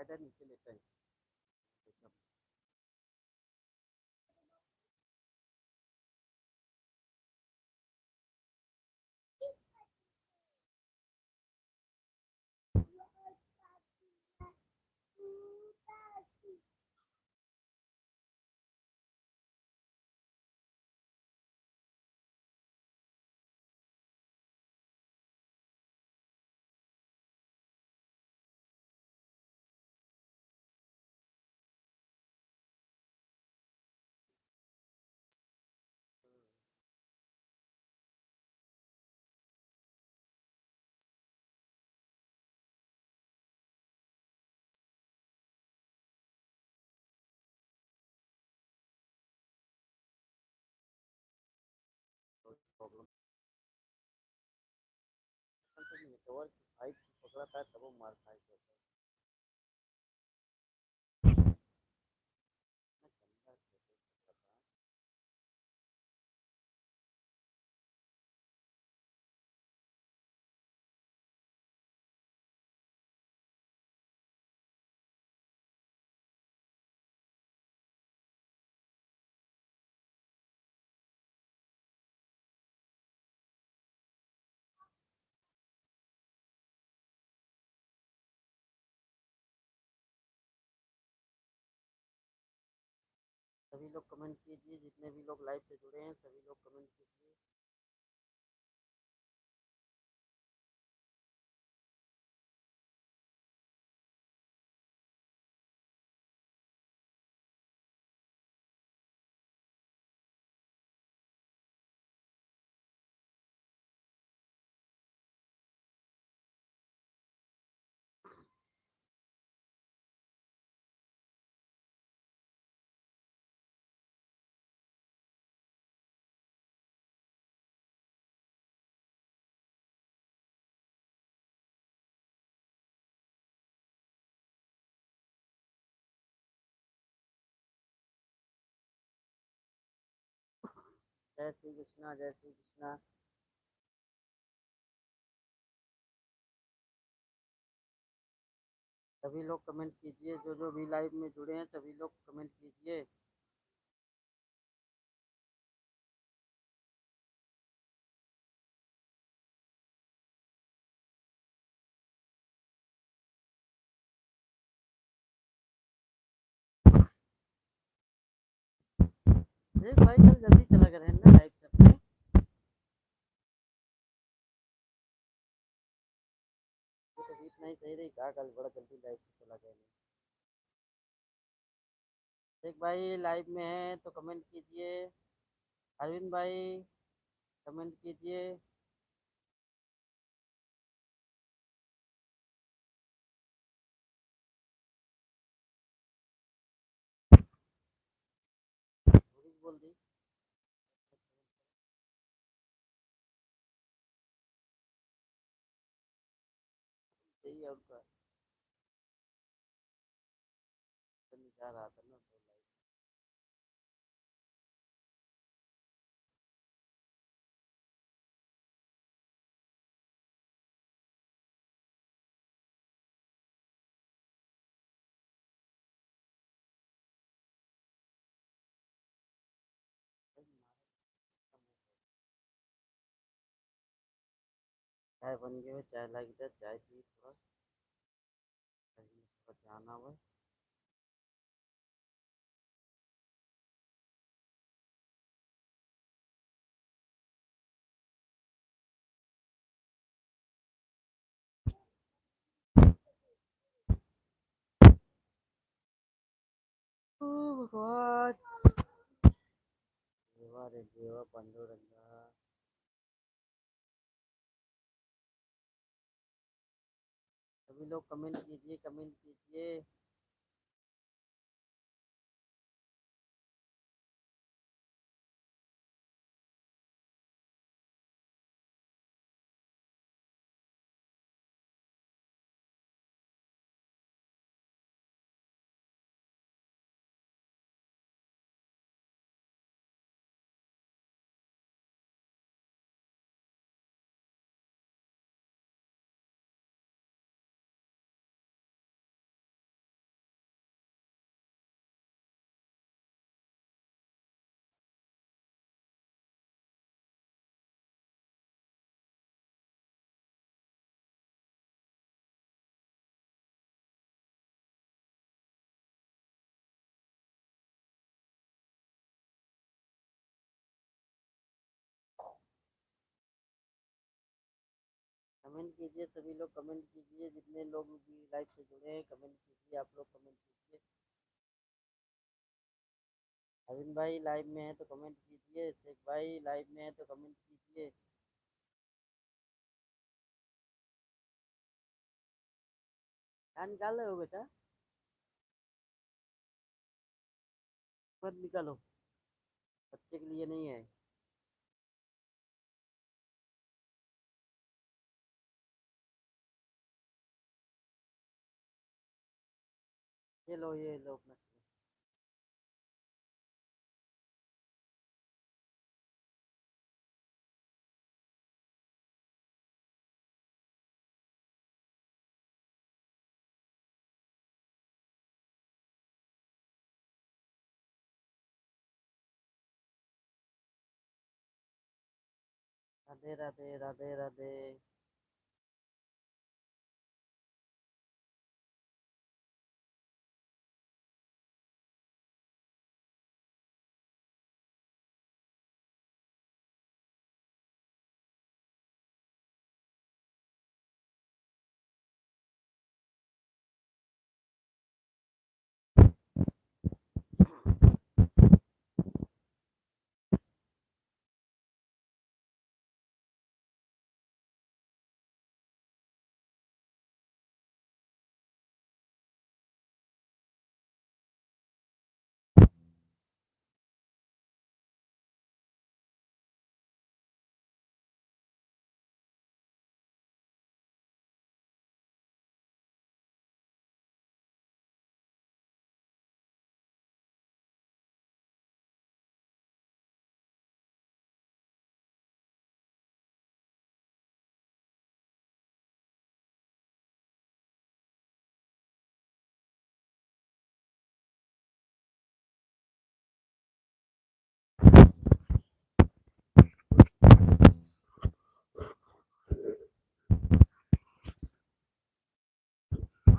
इधर नीचे लेते हैं। प्रॉब्लम नेटवर्क हाइट पकड़ा था तब वो मार खाए थे। सभी लोग कमेंट कीजिए, जितने भी लोग लाइव से जुड़े हैं सभी लोग कमेंट कीजिए। जय श्री कृष्णा, जय श्री कृष्णा। सभी लोग कमेंट कीजिए, जो जो भी लाइव में जुड़े हैं सभी लोग कमेंट कीजिए। शेख भाई कल जल्दी चला गया है ना लाइव से अपने। तो तबीयत नहीं सही रही, कहा कल बड़ा जल्दी लाइव से चला गया। शेख भाई लाइव में है तो कमेंट कीजिए। अरविंद भाई कमेंट कीजिए। बोल दी सही है उनका। जा रहा था ना तो लाइव। चाय बन गए हुए, चाय ला के दे, चाय पी थोड़ा। थोड़ा जाना हुआ। ओ भगवान। देवा रे देवा पांडुरंगा। सभी लोग कमेंट कीजिए, कमेंट कीजिए। कमेंट कीजिए, सभी लोग कमेंट कीजिए, जितने लोग भी लाइव से जुड़े हैं कमेंट कीजिए, आप लोग कमेंट कीजिए। अरविंद भाई लाइव में है तो कमेंट कीजिए, शेख भाई लाइव में है तो कमेंट कीजिए। क्या निकाल रहे हो बेटा? मत निकालो, बच्चे के लिए नहीं है। ये लो अपना। राधे राधे राधे राधे।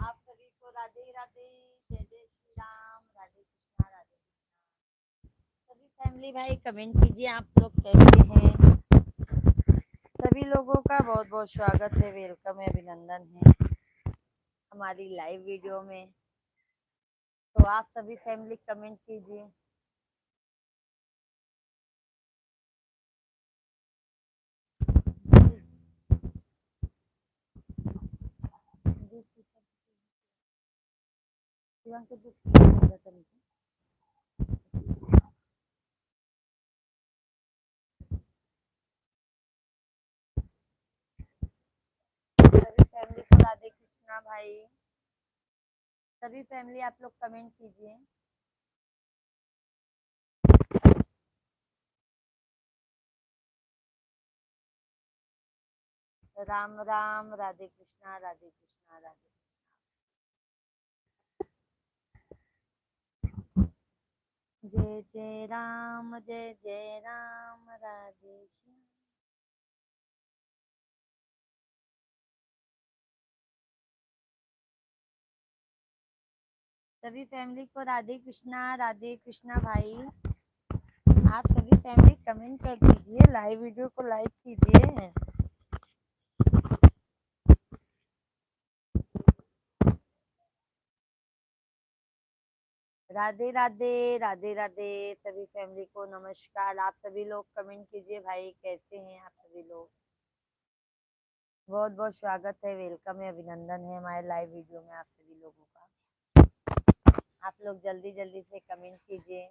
आप सभी को राधे राधे, जय जय श्री राम, राधे कृष्णा राधे कृष्णा। सभी फैमिली भाई कमेंट कीजिए, आप लोग कैसे हैं। सभी लोगों का बहुत बहुत स्वागत है, वेलकम है, अभिनंदन है हमारी लाइव वीडियो में। तो आप सभी फैमिली कमेंट कीजिए। सभी फैमिली को राधे कृष्णा भाई। सभी फैमिली आप लोग कमेंट कीजिए। राम राम, राधे कृष्णा राधे कृष्णा राधे कृष्णा। जय जय राम, जय जय राम, राधे श्याम। सभी फैमिली को राधे कृष्णा भाई। आप सभी फैमिली कमेंट कर दीजिए, लाइव वीडियो को लाइक कीजिए। राधे राधे राधे राधे। सभी फैमिली को नमस्कार। आप सभी लोग कमेंट कीजिए भाई, कैसे हैं आप सभी लोग। बहुत बहुत स्वागत है, वेलकम है, अभिनंदन है हमारे लाइव वीडियो में आप सभी लोगों का। आप लोग जल्दी जल्दी से कमेंट कीजिए।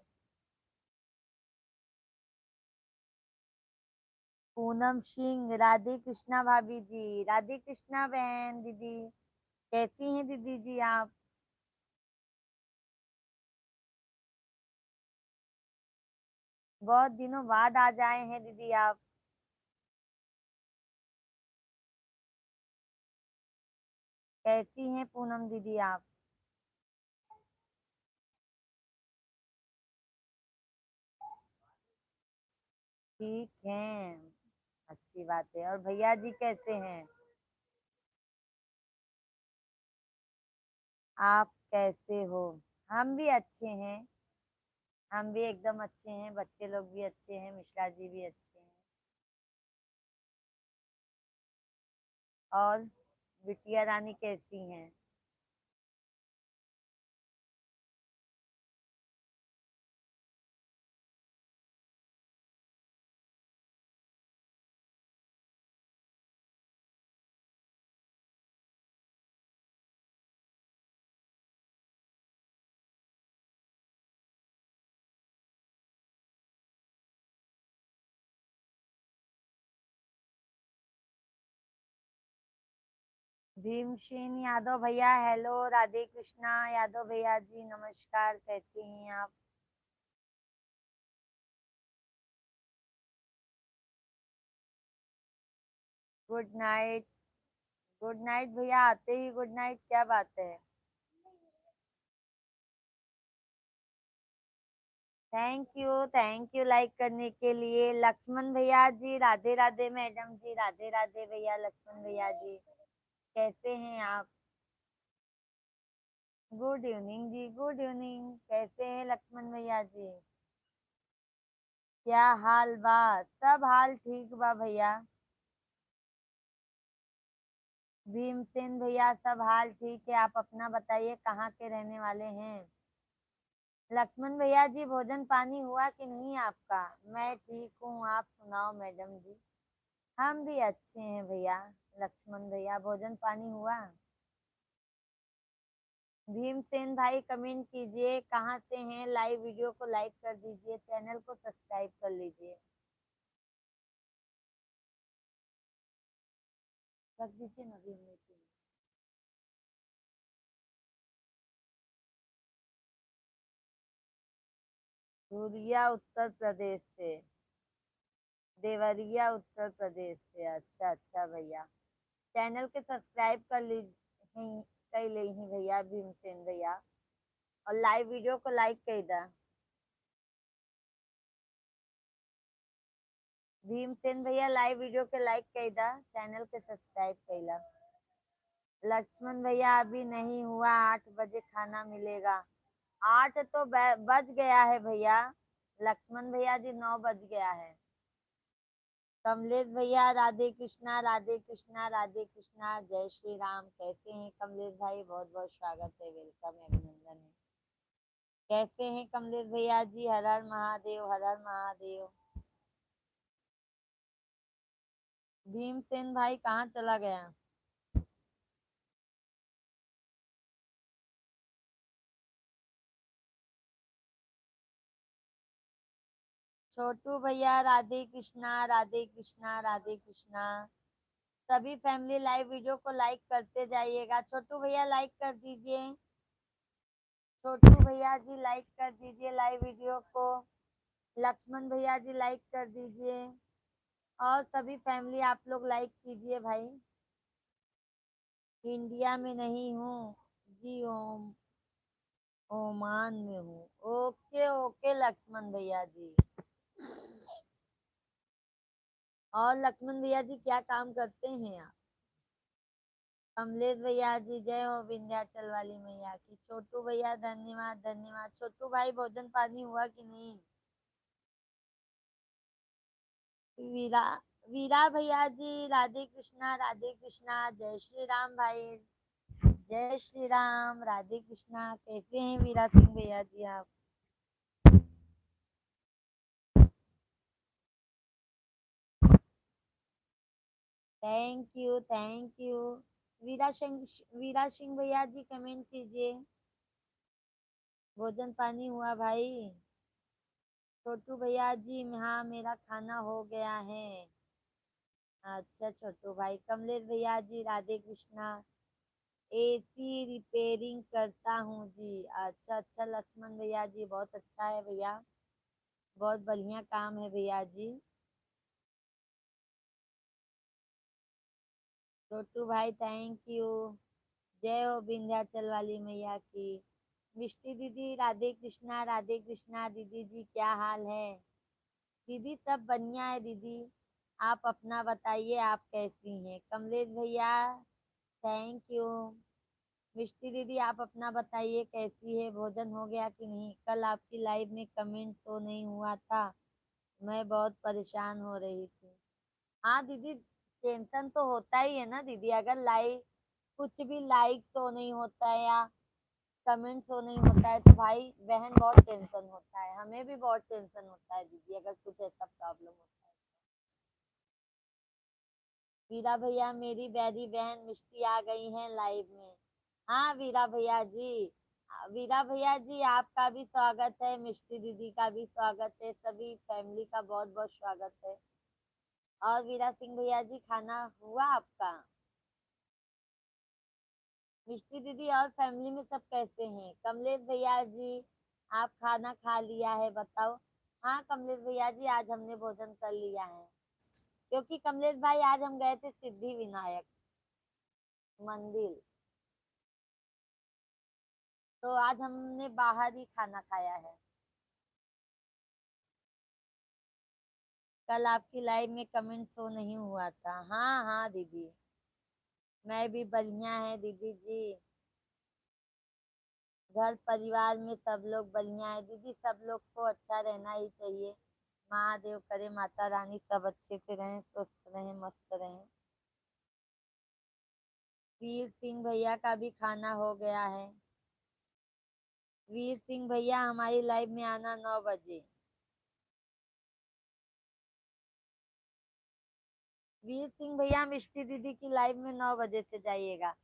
पूनम सिंह, राधे कृष्णा भाभी जी, राधे कृष्णा बहन दीदी, कैसी हैं दीदी जी आप। बहुत दिनों बाद आ जाए हैं दीदी आप। कैसी हैं पूनम दीदी आप। ठीक हैं, अच्छी बात है। और भैया जी कैसे हैं। आप कैसे हो। हम भी अच्छे हैं, हम भी एकदम अच्छे हैं, बच्चे लोग भी अच्छे हैं, मिश्रा जी भी अच्छे हैं। और बिटिया रानी कैसी हैं? भीमसेन यादव भैया हेलो, राधे कृष्णा यादव भैया जी नमस्कार, कैसे हैं आप? Good night. गुड नाइट भैया, आते ही गुड नाइट, क्या बात है? थैंक यू लाइक करने के लिए। लक्ष्मण भैया जी राधे राधे, मैडम जी राधे राधे भैया, लक्ष्मण भैया जी कैसे हैं आप? गुड इवनिंग जी, गुड इवनिंग, कैसे हैं लक्ष्मण भैया जी? क्या हाल बा? सब हाल ठीक बा भैया। भीमसेन भैया सब हाल ठीक है, आप अपना बताइए, कहाँ के रहने वाले हैं? लक्ष्मण भैया जी भोजन पानी हुआ कि नहीं आपका? मैं ठीक हूँ, आप सुनाओ मैडम जी। हम भी अच्छे हैं भैया। लक्ष्मण भैया भोजन पानी हुआ? भीमसेन भाई कमेंट कीजिए, कहाँ से हैं, लाइव वीडियो को लाइक कर दीजिए, चैनल को सब्सक्राइब कर लीजिए। रख दीजिए ना भीम में। धुरिया उत्तर प्रदेश से। देवरिया उत्तर प्रदेश से, अच्छा अच्छा भैया। चैनल के सब्सक्राइब कर लीजिए, कर ली भैया भीमसेन भैया, और लाइव वीडियो को लाइक कर दा। भीमसेन भैया लाइव वीडियो के लाइक कर दा, चैनल के सब्सक्राइब कैला। लक्ष्मण भैया अभी नहीं हुआ, 8 बजे खाना मिलेगा। 8 तो बज गया है भैया। लक्ष्मण भैया जी 9 बज गया है। कमलेश भैया राधे कृष्णा राधे कृष्णा राधे कृष्णा, जय श्री राम, कैसे हैं कमलेश भाई? बहुत बहुत स्वागत है, वेलकम है, अभिनंदन है। कैसे हैं कमलेश भैया जी? हर हर महादेव, हर हर महादेव। भीमसेन भाई कहाँ चला गया? छोटू भैया राधे कृष्णा राधे कृष्णा राधे कृष्णा। सभी फैमिली लाइव वीडियो को लाइक करते जाइएगा। छोटू भैया लाइक कर दीजिए। छोटू भैया जी लाइक कर दीजिए लाइव वीडियो को। लक्ष्मण भैया जी लाइक कर दीजिए, और सभी फैमिली आप लोग लाइक कीजिए भाई। इंडिया में नहीं हूँ जी, ओमान में हूँ। ओके ओके लक्ष्मण भैया जी। और लक्ष्मण भैया जी क्या काम करते हैं आप? कमलेश भैया जी जय हो विंध्याचल वाली मैया की। छोटू भैया धन्यवाद धन्यवाद। छोटू भाई भोजन पानी हुआ कि नहीं? वीरा वीरा भैया जी राधे कृष्णा, जय श्री राम भाई, जय श्री राम, राधे कृष्णा, कैसे हैं वीरा सिंह भैया जी आप? Thank you. वीरा सिंह भैया जी कमेंट कीजिए, भोजन पानी हुआ भाई? छोटू भैया जी हाँ मेरा खाना हो गया है। अच्छा छोटू भाई। कमलेश भैया जी राधे कृष्णा, एसी रिपेयरिंग करता हूँ जी। अच्छा अच्छा लक्ष्मण भैया जी, बहुत अच्छा है भैया, बहुत बढ़िया काम है भैया जी। छोटू भाई थैंक यू। जय हो विंध्याचल वाली मैया की। मिष्टी दीदी राधे कृष्णा दीदी जी, क्या हाल है? दीदी सब बढ़िया है दीदी, आप अपना बताइए, आप कैसी हैं? कमलेश भैया थैंक यू। मिष्टी दीदी आप अपना बताइए, कैसी है? भोजन हो गया कि नहीं? कल आपकी लाइव में कमेंट शो नहीं हुआ था, मैं बहुत परेशान हो रही थी। हाँ दीदी, टेंशन तो होता ही है ना दीदी, अगर लाइक कुछ भी लाइक शो नहीं होता है या कमेंट शो नहीं होता है तो भाई बहन बहुत टेंशन होता है, हमें भी बहुत टेंशन होता है दीदी, अगर कुछ ऐसा प्रॉब्लम होता है। वीरा भैया मेरी बैरी बहन मिष्टी आ गई हैं लाइव में। हाँ वीरा भैया जी, वीरा भैया जी आपका भी स्वागत है, मिष्टी दीदी का भी स्वागत है, सभी फैमिली का बहुत बहुत स्वागत है। और वीरा सिंह भैया जी खाना हुआ आपका? मिष्टी दीदी और फैमिली में सब कैसे हैं? कमलेश भैया जी आप खाना खा लिया है बताओ? हाँ कमलेश भैया जी आज हमने भोजन कर लिया है, क्योंकि कमलेश भाई आज हम गए थे सिद्धि विनायक मंदिर, तो आज हमने बाहर ही खाना खाया है। कल आपकी लाइव में कमेंट शो नहीं हुआ था। हाँ हाँ दीदी, मैं भी बढ़िया है दीदी जी, घर परिवार में सब लोग बढ़िया है दीदी, सब लोग को अच्छा रहना ही चाहिए। महादेव करे माता रानी सब अच्छे से रहें, स्वस्थ रहें, मस्त रहें। वीर सिंह भैया का भी खाना हो गया है। वीर सिंह भैया हमारी लाइव में आना 9 बजे। वीर सिंह भैया मिष्टी दीदी की लाइव में 9 बजे से जाइएगा।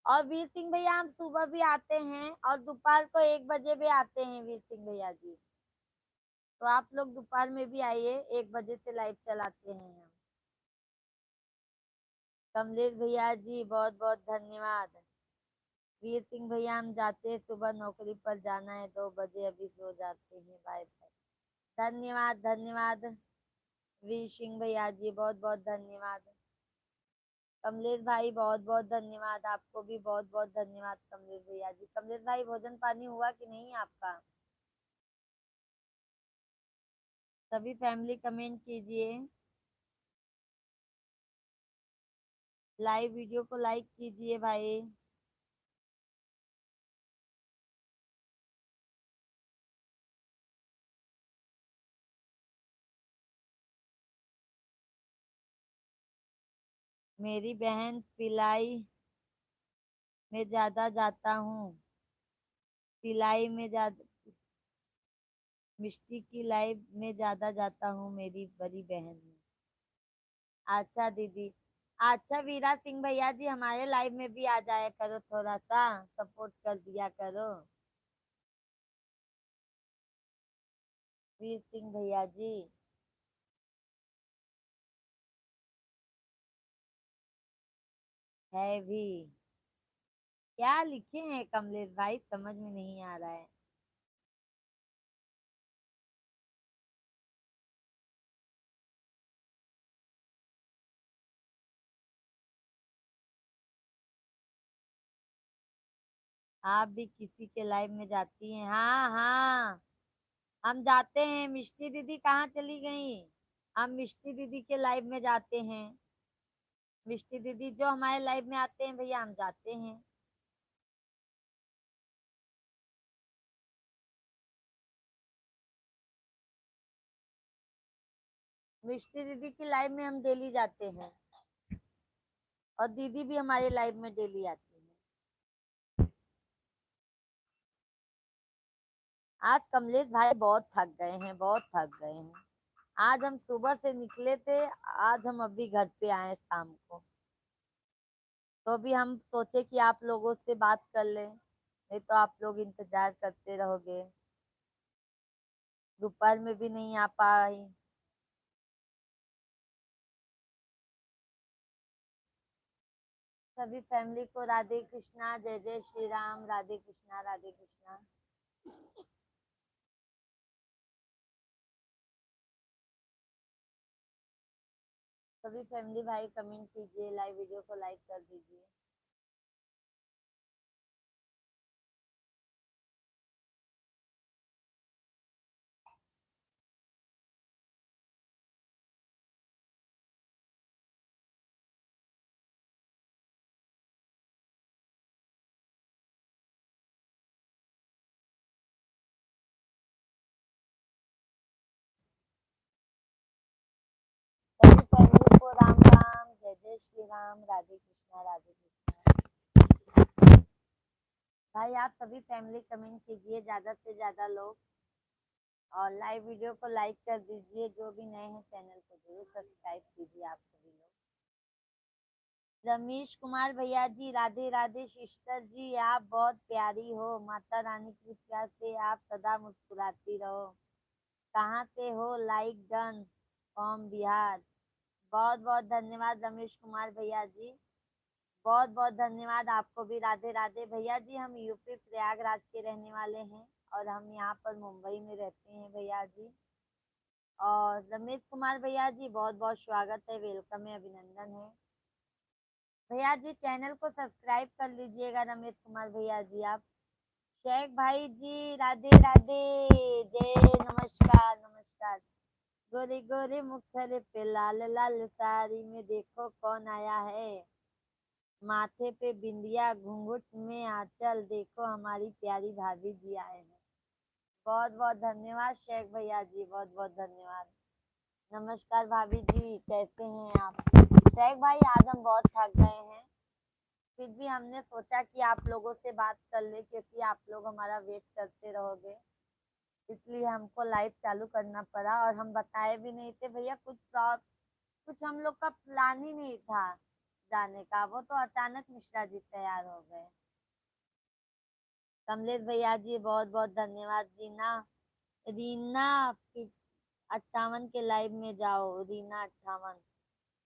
और वीर सिंह भैया हम सुबह भी आते हैं और दोपहर को 1 बजे भी आते हैं वीर सिंह भैया जी, तो आप लोग दोपहर में भी आइए, 1 बजे से लाइव चलाते हैं हम। कमलेश भैया जी बहुत बहुत धन्यवाद। वीर सिंह भैया हम जाते हैं सुबह, नौकरी पर जाना है 2 बजे, अभी सो जाते हैं, बाय बाय। धन्यवाद धन्यवाद वीर सिंह भैया जी, बहुत बहुत धन्यवाद। कमलेश भाई बहुत बहुत धन्यवाद, आपको भी बहुत बहुत धन्यवाद कमलेश भैया जी। कमलेश भाई भोजन पानी हुआ कि नहीं आपका? सभी फैमिली कमेंट कीजिए, लाइव वीडियो को लाइक कीजिए भाई। मेरी बहन पिलाई में ज्यादा जाता हूँ, सिलाई में ज्यादा, मिष्टी की लाइव में ज्यादा जाता हूँ मेरी बड़ी बहन में। अच्छा दीदी, अच्छा वीरा सिंह भैया जी हमारे लाइव में भी आ जाया करो, थोड़ा सा सपोर्ट कर दिया करो। वीर सिंह भैया जी है भी, क्या लिखे हैं कमलेश भाई समझ में नहीं आ रहा है। आप भी किसी के लाइव में जाती हैं? हाँ हाँ हम जाते हैं। मिष्टी दीदी कहाँ चली गई? हम मिष्टी दीदी के लाइव में जाते हैं। मिष्टी दीदी जो हमारे लाइव में आते हैं भैया हम जाते हैं। मिष्टी दीदी की लाइव में हम डेली जाते हैं और दीदी भी हमारे लाइव में डेली आती है। आज कमलेश भाई बहुत थक गए हैं, बहुत थक गए हैं। आज हम सुबह से निकले थे, आज हम अभी घर पे आए शाम को, तो भी हम सोचे कि आप लोगों से बात कर लें, नहीं तो आप लोग इंतजार करते रहोगे। दोपहर में भी नहीं आ पाए। सभी फैमिली को राधे कृष्णा, जय जय श्री राम, राधे कृष्णा राधे कृष्णा। सभी फैमिली भाई कमेंट कीजिए, लाइव वीडियो को लाइक कर दीजिए। सभी फैमिली को राम राम। जय श्री राम, राधे कृष्णा, राधे कृष्णा। भाई आप सभी फैमिली कमेंट कीजिए, ज्यादा से ज्यादा लोग, और लाइव वीडियो को लाइक कर दीजिए। जो भी नए हैं चैनल को जरूर सब्सक्राइब कीजिए आप सभी लोग। रमेश कुमार भैया जी, राधे राधे सिस्टर जी, आप बहुत प्यारी हो। माता रानी की कृपा से आप सदा मुस्कुराती रहो। कहाँ से हो? Like done from Bihar. बहुत बहुत धन्यवाद रमेश कुमार भैया जी, बहुत बहुत धन्यवाद आपको भी। राधे राधे भैया जी, हम यूपी प्रयागराज के रहने वाले हैं और हम यहाँ पर मुंबई में रहते हैं भैया जी। और रमेश कुमार भैया जी, बहुत बहुत स्वागत है, वेलकम है, अभिनंदन है भैया जी। चैनल को सब्सक्राइब कर लीजिएगा रमेश कुमार भैया जी आप। शेख भाई जी, राधे राधे, जय, नमस्कार नमस्कार। गोरे गोरे मुखरे पे लाल लाल साड़ी में देखो कौन आया है। माथे पे बिंदिया, घूंघट में आंचल, देखो हमारी प्यारी भाभी जी आए हैं। बहुत बहुत धन्यवाद शेख भैया जी, बहुत बहुत धन्यवाद। नमस्कार भाभी जी, कैसे हैं आप? शेख भाई आज हम बहुत थक गए हैं, फिर भी हमने सोचा कि आप लोगों से बात कर ले, क्योंकि आप लोग हमारा वेट करते रहोगे, इसलिए हमको लाइव चालू करना पड़ा। और हम बताए भी नहीं थे भैया, कुछ हम लोग का प्लान ही नहीं था जाने का, वो तो अचानक मिश्रा जी तैयार हो गए। कमलेश भैया जी, बहुत बहुत धन्यवाद। रीना, रीना 58 के लाइव में जाओ, रीना 58।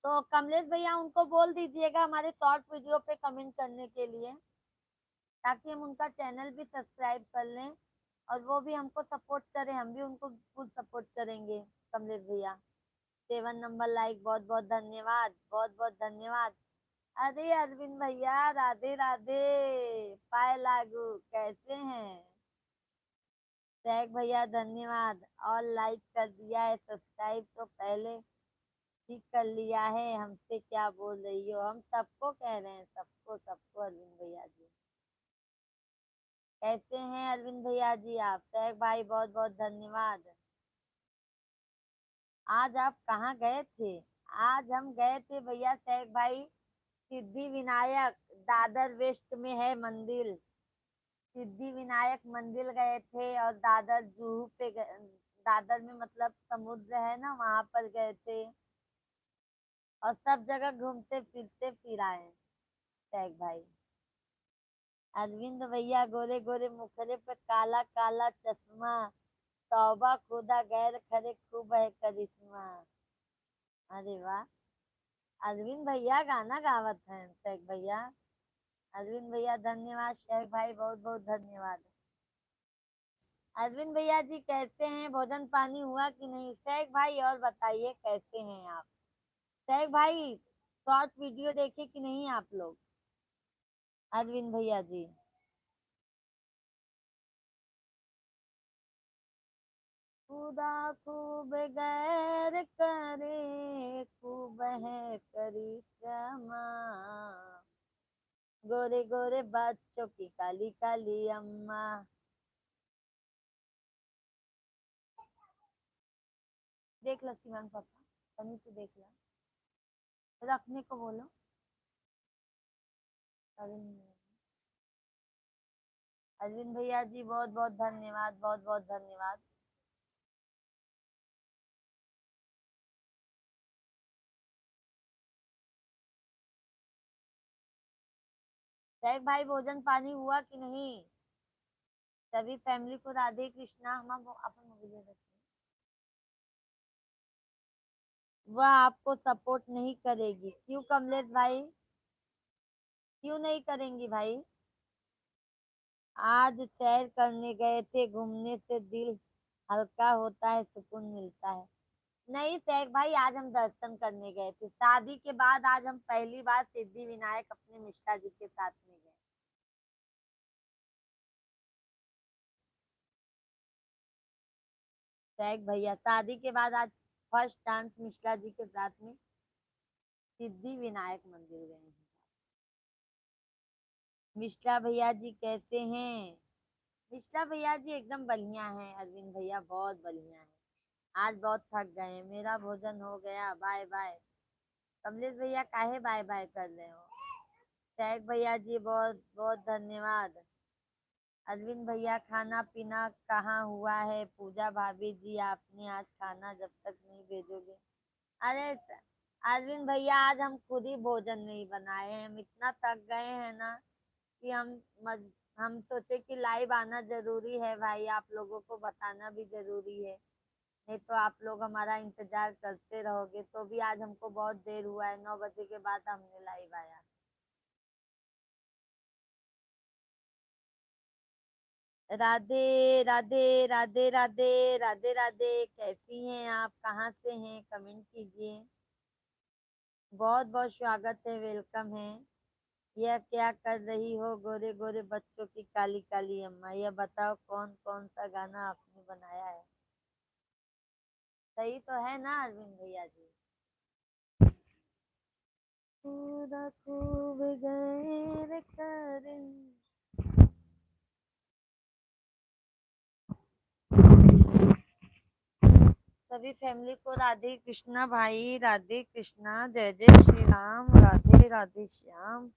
तो कमलेश भैया उनको बोल दीजिएगा हमारे शॉर्ट वीडियो पे कमेंट करने के लिए, ताकि हम उनका चैनल भी सब्सक्राइब कर लें और वो भी हमको सपोर्ट करें, हम भी उनको फुल सपोर्ट करेंगे। कमलेश भैया 7 नंबर लाइक, बहुत बहुत धन्यवाद, बहुत बहुत धन्यवाद। अरे अरविंद भैया, राधे राधे, पाए लागू, कैसे हैं? टैग भैया धन्यवाद, और लाइक कर दिया है, सब्सक्राइब तो पहले ठीक कर लिया है। हमसे क्या बोल रही हो? हम सबको कह रहे हैं, सबको सबको। अरविंद भैया जी कैसे हैं? अरविंद भैया जी आप। सैग भाई बहुत बहुत धन्यवाद। आज आप कहाँ गए थे? आज हम गए थे भैया सैग भाई, सिद्धि विनायक, दादर वेस्ट में है मंदिर, सिद्धि विनायक मंदिर गए थे। और दादर जूहू पे दादर में मतलब समुद्र है ना, वहां पर गए थे, और सब जगह घूमते फिरते फिर आए सैग भाई। अरविंद भैया, गोरे गोरे मुखरे पे काला काला चश्मा, तौबा खुदा गैर खरे खूब है करिश्मा। अरे वाह, अरविंद भैया गाना गावत हैं शेख भैया। अरविंद भैया धन्यवाद, शेख भाई बहुत बहुत धन्यवाद। अरविंद भैया जी कैसे हैं? भोजन पानी हुआ कि नहीं? शेख भाई और बताइए कैसे हैं आप? शेख भाई शॉर्ट वीडियो देखे कि नहीं आप लोग? अरविंद भैया जी खुदा खूब गैर करे, खूब है करिश्मा, गोरे गोरे बच्चों की काली काली अम्मा। देख लो सीमान पापा, तनी से देख लो, रखने को बोलो। अरविंद अरविंद भैया जी बहुत बहुत धन्यवाद, बहुत बहुत धन्यवाद। शेख भाई भोजन पानी हुआ कि नहीं? सभी फैमिली को राधे कृष्णा। हम अपन मूवी दे देते हैं। वह आपको सपोर्ट नहीं करेगी, क्यों कमलेश भाई? क्यों नहीं करेंगी भाई? आज सैर करने गए थे, घूमने से दिल हल्का होता है, सुकून मिलता है। नहीं शेख भाई, आज हम दर्शन करने गए थे, शादी के बाद आज हम पहली बार सिद्धि विनायक अपने मिश्रा जी के साथ में गए। शेख भैया शादी के बाद आज फर्स्ट चांस मिश्रा जी के साथ में सिद्धि विनायक मंदिर गए हैं। मिश्रा भैया जी कैसे हैं? मिश्रा भैया जी एकदम बढ़िया है। अरविंद भैया बहुत बढ़िया है। आज बहुत थक गए, मेरा भोजन हो गया, बाय बाय। कमलेश भैया काहे बाय बाय कर रहे हो? सैक भैया जी बहुत बहुत धन्यवाद। अरविंद भैया खाना पीना कहाँ हुआ है? पूजा भाभी जी आपने आज खाना जब तक नहीं भेजोगे। अरे अरविंद भैया आज हम खुद ही भोजन नहीं बनाए हैं, हम इतना थक गए हैं ना कि हम सोचे कि लाइव आना जरूरी है भाई, आप लोगों को बताना भी जरूरी है, नहीं तो आप लोग हमारा इंतजार करते रहोगे। तो भी आज हमको बहुत देर हुआ है, 9 बजे के बाद हमने लाइव आया। राधे राधे राधे राधे राधे राधे, कैसी हैं आप? कहाँ से हैं? कमेंट कीजिए। बहुत बहुत स्वागत है, वेलकम है। यह क्या कर रही हो गोरे गोरे बच्चों की काली काली अम्मा? यह बताओ कौन कौन सा गाना आपने बनाया है? सही तो है ना अरविंद भैया जी? पूरा खूब गैर करें। सभी फैमिली को राधे कृष्णा भाई, राधे कृष्णा, जय जय श्री राम, राधे राधे श्याम।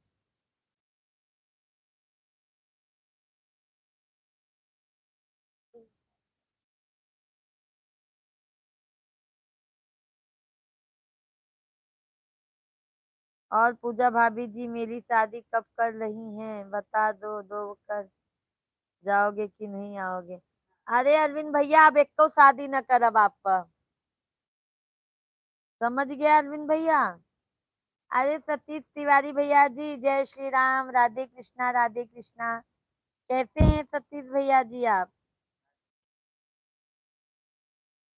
और पूजा भाभी जी मेरी शादी कब कर रही हैं? बता दो, दो कर जाओगे कि नहीं आओगे? अरे अरविंद भैया अब एक तो शादी न करब आपका, समझ गया अरविंद भैया? अरे सतीश तिवारी भैया जी, जय श्री राम, राधे कृष्णा राधे कृष्णा। कैसे हैं सतीश भैया जी आप?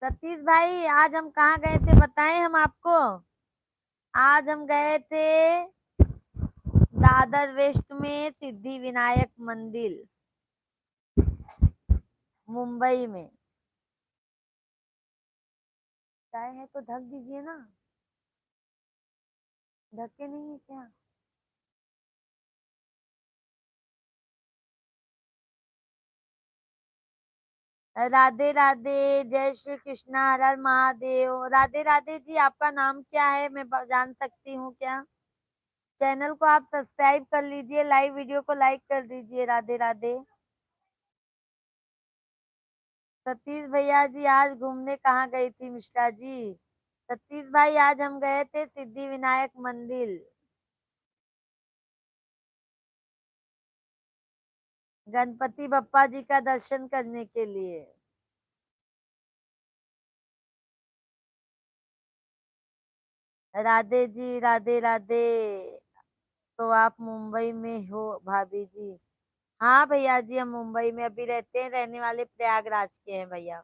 सतीश भाई आज हम कहाँ गए थे बताएं हम आपको? आज हम गए थे दादर वेस्ट में सिद्धि विनायक मंदिर, मुंबई में। चाय है तो ढक दीजिए ना, ढके नहीं है क्या? राधे राधे, जय श्री कृष्णा, हर हर महादेव। राधे राधे जी, आपका नाम क्या है, मैं जान सकती हूँ क्या? चैनल को आप सब्सक्राइब कर लीजिए, लाइव वीडियो को लाइक कर दीजिए। राधे राधे। सतीश भैया जी आज घूमने कहाँ गई थी मिश्रा जी? सतीश भाई आज हम गए थे सिद्धि विनायक मंदिर, गणपति बप्पा जी का दर्शन करने के लिए। राधे जी, राधे राधे। तो आप मुंबई में हो भाभी जी? हाँ भैया जी, हम मुंबई में अभी रहते हैं, रहने वाले प्रयागराज के हैं भैया।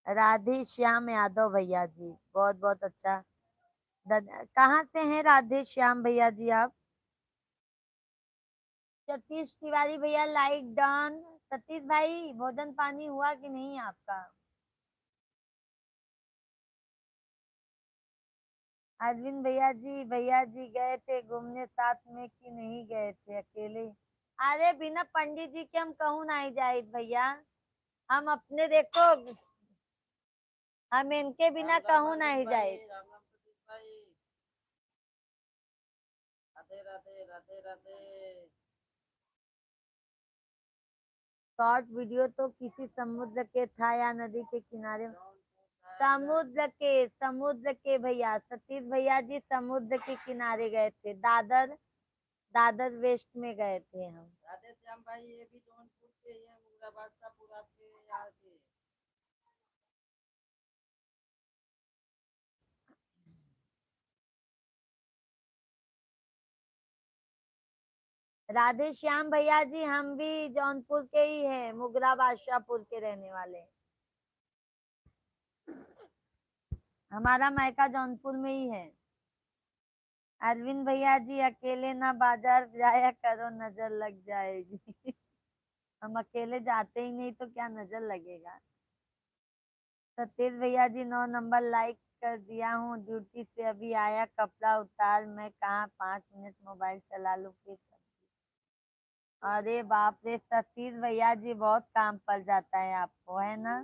राधे श्याम यादव भैया जी, बहुत बहुत अच्छा। कहाँ से हैं राधे श्याम भैया जी आप? सतीश तिवारी भैया लाइक डन। सतीश भाई भोजन पानी हुआ कि नहीं आपका? अरविंद भैया जी गए थे घूमने साथ में कि नहीं गए थे अकेले? अरे बिना पंडित जी के हम कहूँ नहीं जाए भैया, हम अपने देखो, हम इनके बिना राम राम कहूँ नहीं अरविंद जाए। भाई, राम राम प्रदीप भाई। राधे राधे राधे राधे। शॉर्ट वीडियो तो किसी समुद्र के था या नदी के किनारे? समुद्र के भैया, सतीश भैया जी समुद्र के किनारे गए थे, दादर, दादर वेस्ट में गए थे हम। राधे श्याम भाई, ये भी जौनपुर के ही हैं, मुरादाबाद शाहपुर आपके यहाँ के। राधे श्याम भैया जी, हम भी जौनपुर के ही हैं, मुगरा बादशाहपुर के रहने वाले। हमारा मायका जौनपुर में ही है। अरविंद भैया जी अकेले ना बाजार जाया करो, नजर लग जाएगी। हम अकेले जाते ही नहीं तो क्या नजर लगेगा? सतीश भैया जी 9 नंबर लाइक कर दिया हूँ, ड्यूटी से अभी आया, कपड़ा उतार, मैं कहाँ 5 मिनट मोबाइल चला लूँ फिर सब्जी। अरे बाप रे, सतीश भैया जी बहुत काम पड़ जाता है आपको, है ना?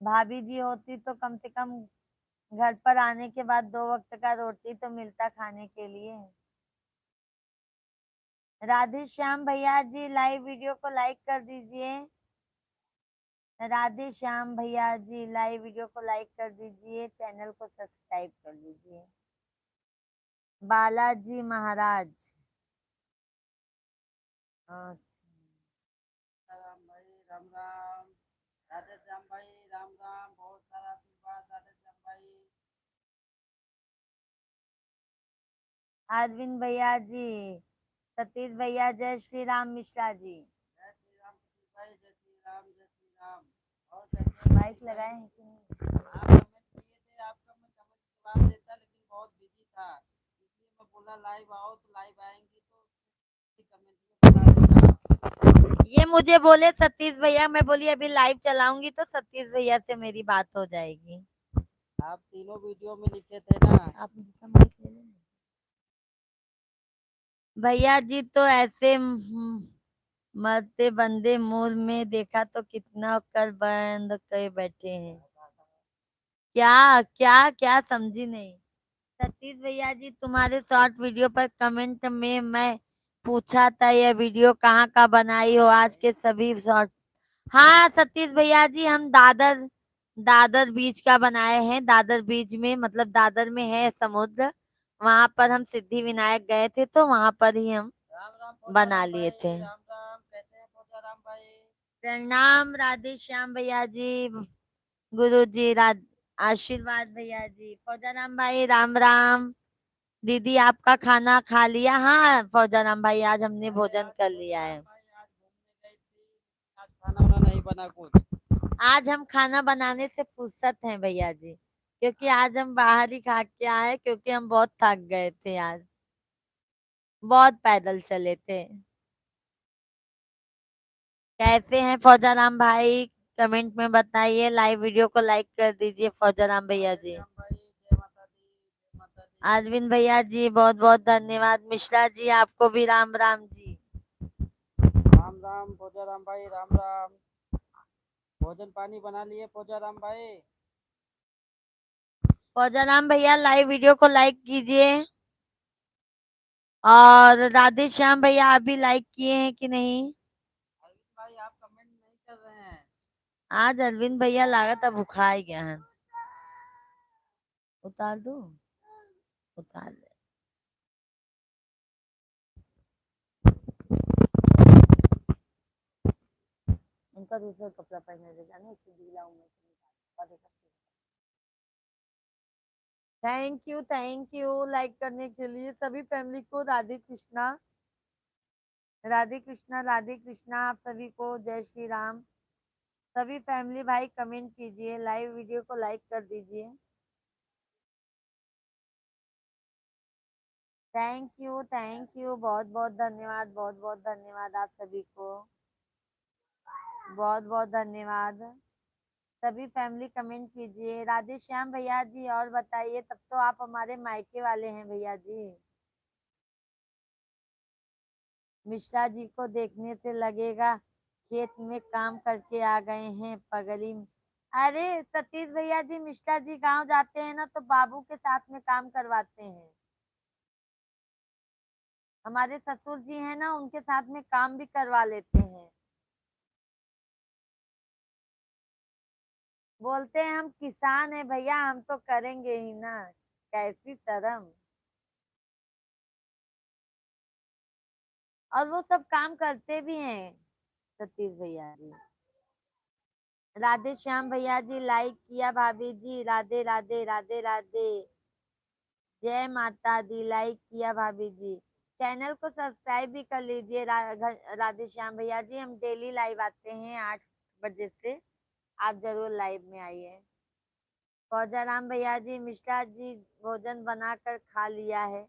भाभी जी होती तो कम से कम घर पर आने के बाद 2 वक्त का रोटी तो मिलता खाने के लिए। राधे श्याम भैया जी लाइव वीडियो को लाइक कर दीजिए। राधे श्याम भैया जी लाइव वीडियो को लाइक कर दीजिए, चैनल को सब्सक्राइब कर दीजिए। बालाजी महाराज, अच्छा राम भाई राम राम। राधे श्याम भाई राम राम, बहुत सारा आशीर्वाद राधे श्याम भाई। अरविंद भैया जी, सतीश भैया, जय श्री राम मिश्रा जी। जय श्री राम सतीश भाई, जय श्री राम जय श्री राम। और कैसे हैं माइक सतीश लगाए भाई? हैं कि नहीं? आप कमेंट किए थे, आपका मैं कमेंट के जवाब देता, लेकिन बहुत बिजी था, इसलिए मैं बोला लाइव आओ, तो लाइव आएंगी तो कमेंट में बता देगा। ये मुझे बोले सतीश भैया, मैं बोली अभी लाइव चलाऊंगी तो सतीश भैया से मेरी बात हो जाएगी। आप तीनों वीडियो में लिखे थे ना। आप मुझसे माइक ले लेना। भैया जी तो ऐसे मरते बंदे मुंह में देखा तो कितना कर बंद कर बैठे हैं। क्या क्या क्या समझी नहीं। सतीश भैया जी, तुम्हारे शॉर्ट वीडियो पर कमेंट में मैं पूछा था यह वीडियो कहाँ का बनाई हो, आज के सभी शॉर्ट। हाँ सतीश भैया जी, हम दादर दादर बीच का बनाए हैं। दादर बीच में मतलब दादर में है समुद्र, वहां पर हम सिद्धि विनायक गए थे तो वहां पर ही हम राम राम बना राम लिए भाई, थे। राम राम, कैसे हैं राम भाई? प्रणाम राधे श्याम भैया जी, गुरु जी आशीर्वाद भैया जी। फौजाराम भाई राम राम। दीदी आपका खाना खा लिया? हाँ फौजाराम भाई, आज हमने भोजन कर लिया है। भाई आज घूमने गई थी, आज खाना वाना नहीं बना कुछ। आज हम खाना बनाने से फुर्सत हैं भैया जी, क्योंकि आज हम बाहर ही खा के आए, क्योंकि हम बहुत थक गए थे आज, बहुत पैदल चले थे। कैसे हैं फौजाराम भाई? कमेंट में बताइए, लाइव वीडियो को लाइक कर दीजिए फौजाराम भैया जी। राम भाई जय माता दी, जय माता दी। अरविंद भैया जी बहुत बहुत धन्यवाद। मिश्रा जी आपको भी राम राम जी। राम राम राम भाई, राम राम। भोजन पानी बना लिए राम भाई? फौजाराम भैया लाइव वीडियो को लाइक कीजिए। और राधे श्याम भैया आप भी लाइक किए हैं कि नहीं? अरविंद भाई आप कमेंट नहीं कर रहे हैं। आज अरविंद भैया लागत अब भुखा ही गया है। उतार दो, उतार दे। इनका दूसरा कपड़ा पहनने दे जाना, इससे गीला हूं मैं। थैंक यू लाइक करने के लिए सभी फैमिली को। राधे कृष्णा राधे कृष्णा राधे कृष्णा, आप सभी को जय श्री राम। सभी फैमिली भाई कमेंट कीजिए, लाइव वीडियो को लाइक कर दीजिए। थैंक यू, बहुत बहुत धन्यवाद, बहुत बहुत धन्यवाद आप सभी को, बहुत बहुत धन्यवाद। सभी फैमिली कमेंट कीजिए। राधे श्याम भैया जी और बताइए, तब तो आप हमारे मायके वाले हैं भैया जी। मिश्रा जी को देखने से लगेगा खेत में काम करके आ गए हैं पगड़ी में। अरे सतीश भैया जी, मिश्रा जी गांव जाते हैं ना तो बाबू के साथ में काम करवाते हैं। हमारे ससुर जी हैं ना, उनके साथ में काम भी करवा लेते हैं। बोलते हैं हम किसान हैं भैया, हम तो करेंगे ही ना, कैसी शर्म। और वो सब काम करते भी हैं सतीश भैया जी। राधे श्याम भैया जी लाइक किया, भाभी जी राधे राधे राधे राधे, जय माता दी, लाइक किया भाभी जी। चैनल को सब्सक्राइब भी कर लीजिए। राधे श्याम भैया जी, हम डेली लाइव आते हैं 8 बजे से, आप जरूर लाइव में आइए। फौजाराम भैया जी, मिश्रा जी भोजन बनाकर खा लिया है,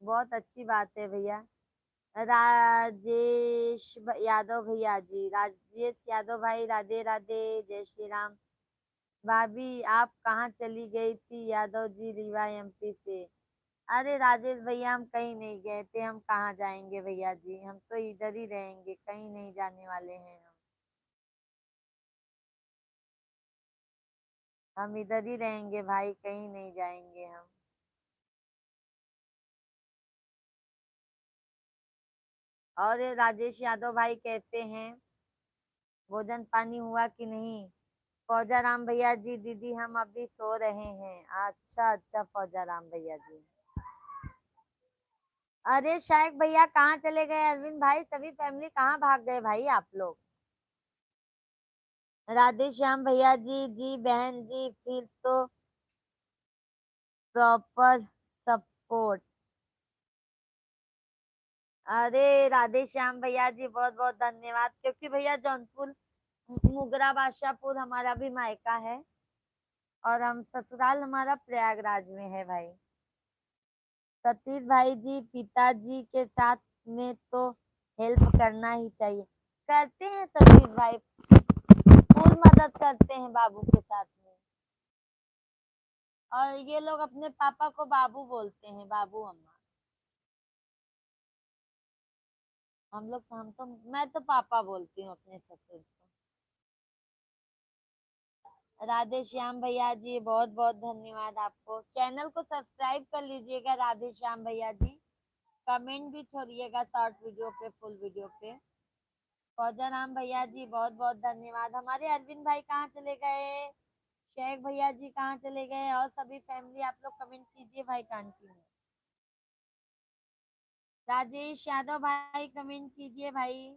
बहुत अच्छी बात है भैया। राजेश यादव भैया जी, राजेश यादव भाई राधे राधे, जय श्री राम। भाभी आप कहाँ चली गई थी यादव जी, रीवा एमपी से? अरे राजेश भैया, हम कहीं नहीं गए थे, हम कहाँ जाएंगे भैया जी, हम तो इधर ही रहेंगे, कहीं नहीं जाने वाले हैं हम। हम इधर ही रहेंगे भाई, कहीं नहीं जाएंगे हम। और ये राजेश यादव भाई कहते हैं भोजन पानी हुआ कि नहीं। फौजा राम भैया जी, दीदी हम अभी सो रहे हैं। अच्छा अच्छा फौजा राम भैया जी। अरे शायक भैया कहाँ चले गए, अरविंद भाई सभी फैमिली कहाँ भाग गए भाई आप लोग। राधे श्याम भैया जी, जी बहन जी, फिर तो प्रॉपर सपोर्ट। अरे राधे श्याम भैया जी बहुत बहुत धन्यवाद, क्योंकि भैया जौनपुर मुगरा बादशाहपुर हमारा भी मायका है और हम ससुराल हमारा प्रयागराज में है भाई। सतीश भाई जी, पिताजी के साथ में तो हेल्प करना ही चाहिए। करते हैं सतीश भाई, फुल मदद करते हैं बाबू के साथ में। और ये लोग अपने पापा को बाबू बोलते हैं, बाबू अम्मा। हम लोग हम तो मैं तो पापा बोलती हूँ अपने ससुर को। राधे श्याम भैया जी बहुत बहुत धन्यवाद आपको। चैनल को सब्सक्राइब कर लीजिएगा राधे श्याम भैया जी। कमेंट भी छोड़िएगा शॉर्ट वीडियो पे, फुल वीडियो पे। फौजा राम भैया जी बहुत बहुत धन्यवाद। हमारे अरविंद भाई कहाँ चले गए, शेख भैया जी कहाँ चले गए, और सभी फैमिली आप लोग कमेंट कीजिए भाई कंटिन्यू। राजेश यादव भाई कमेंट कीजिए भाई।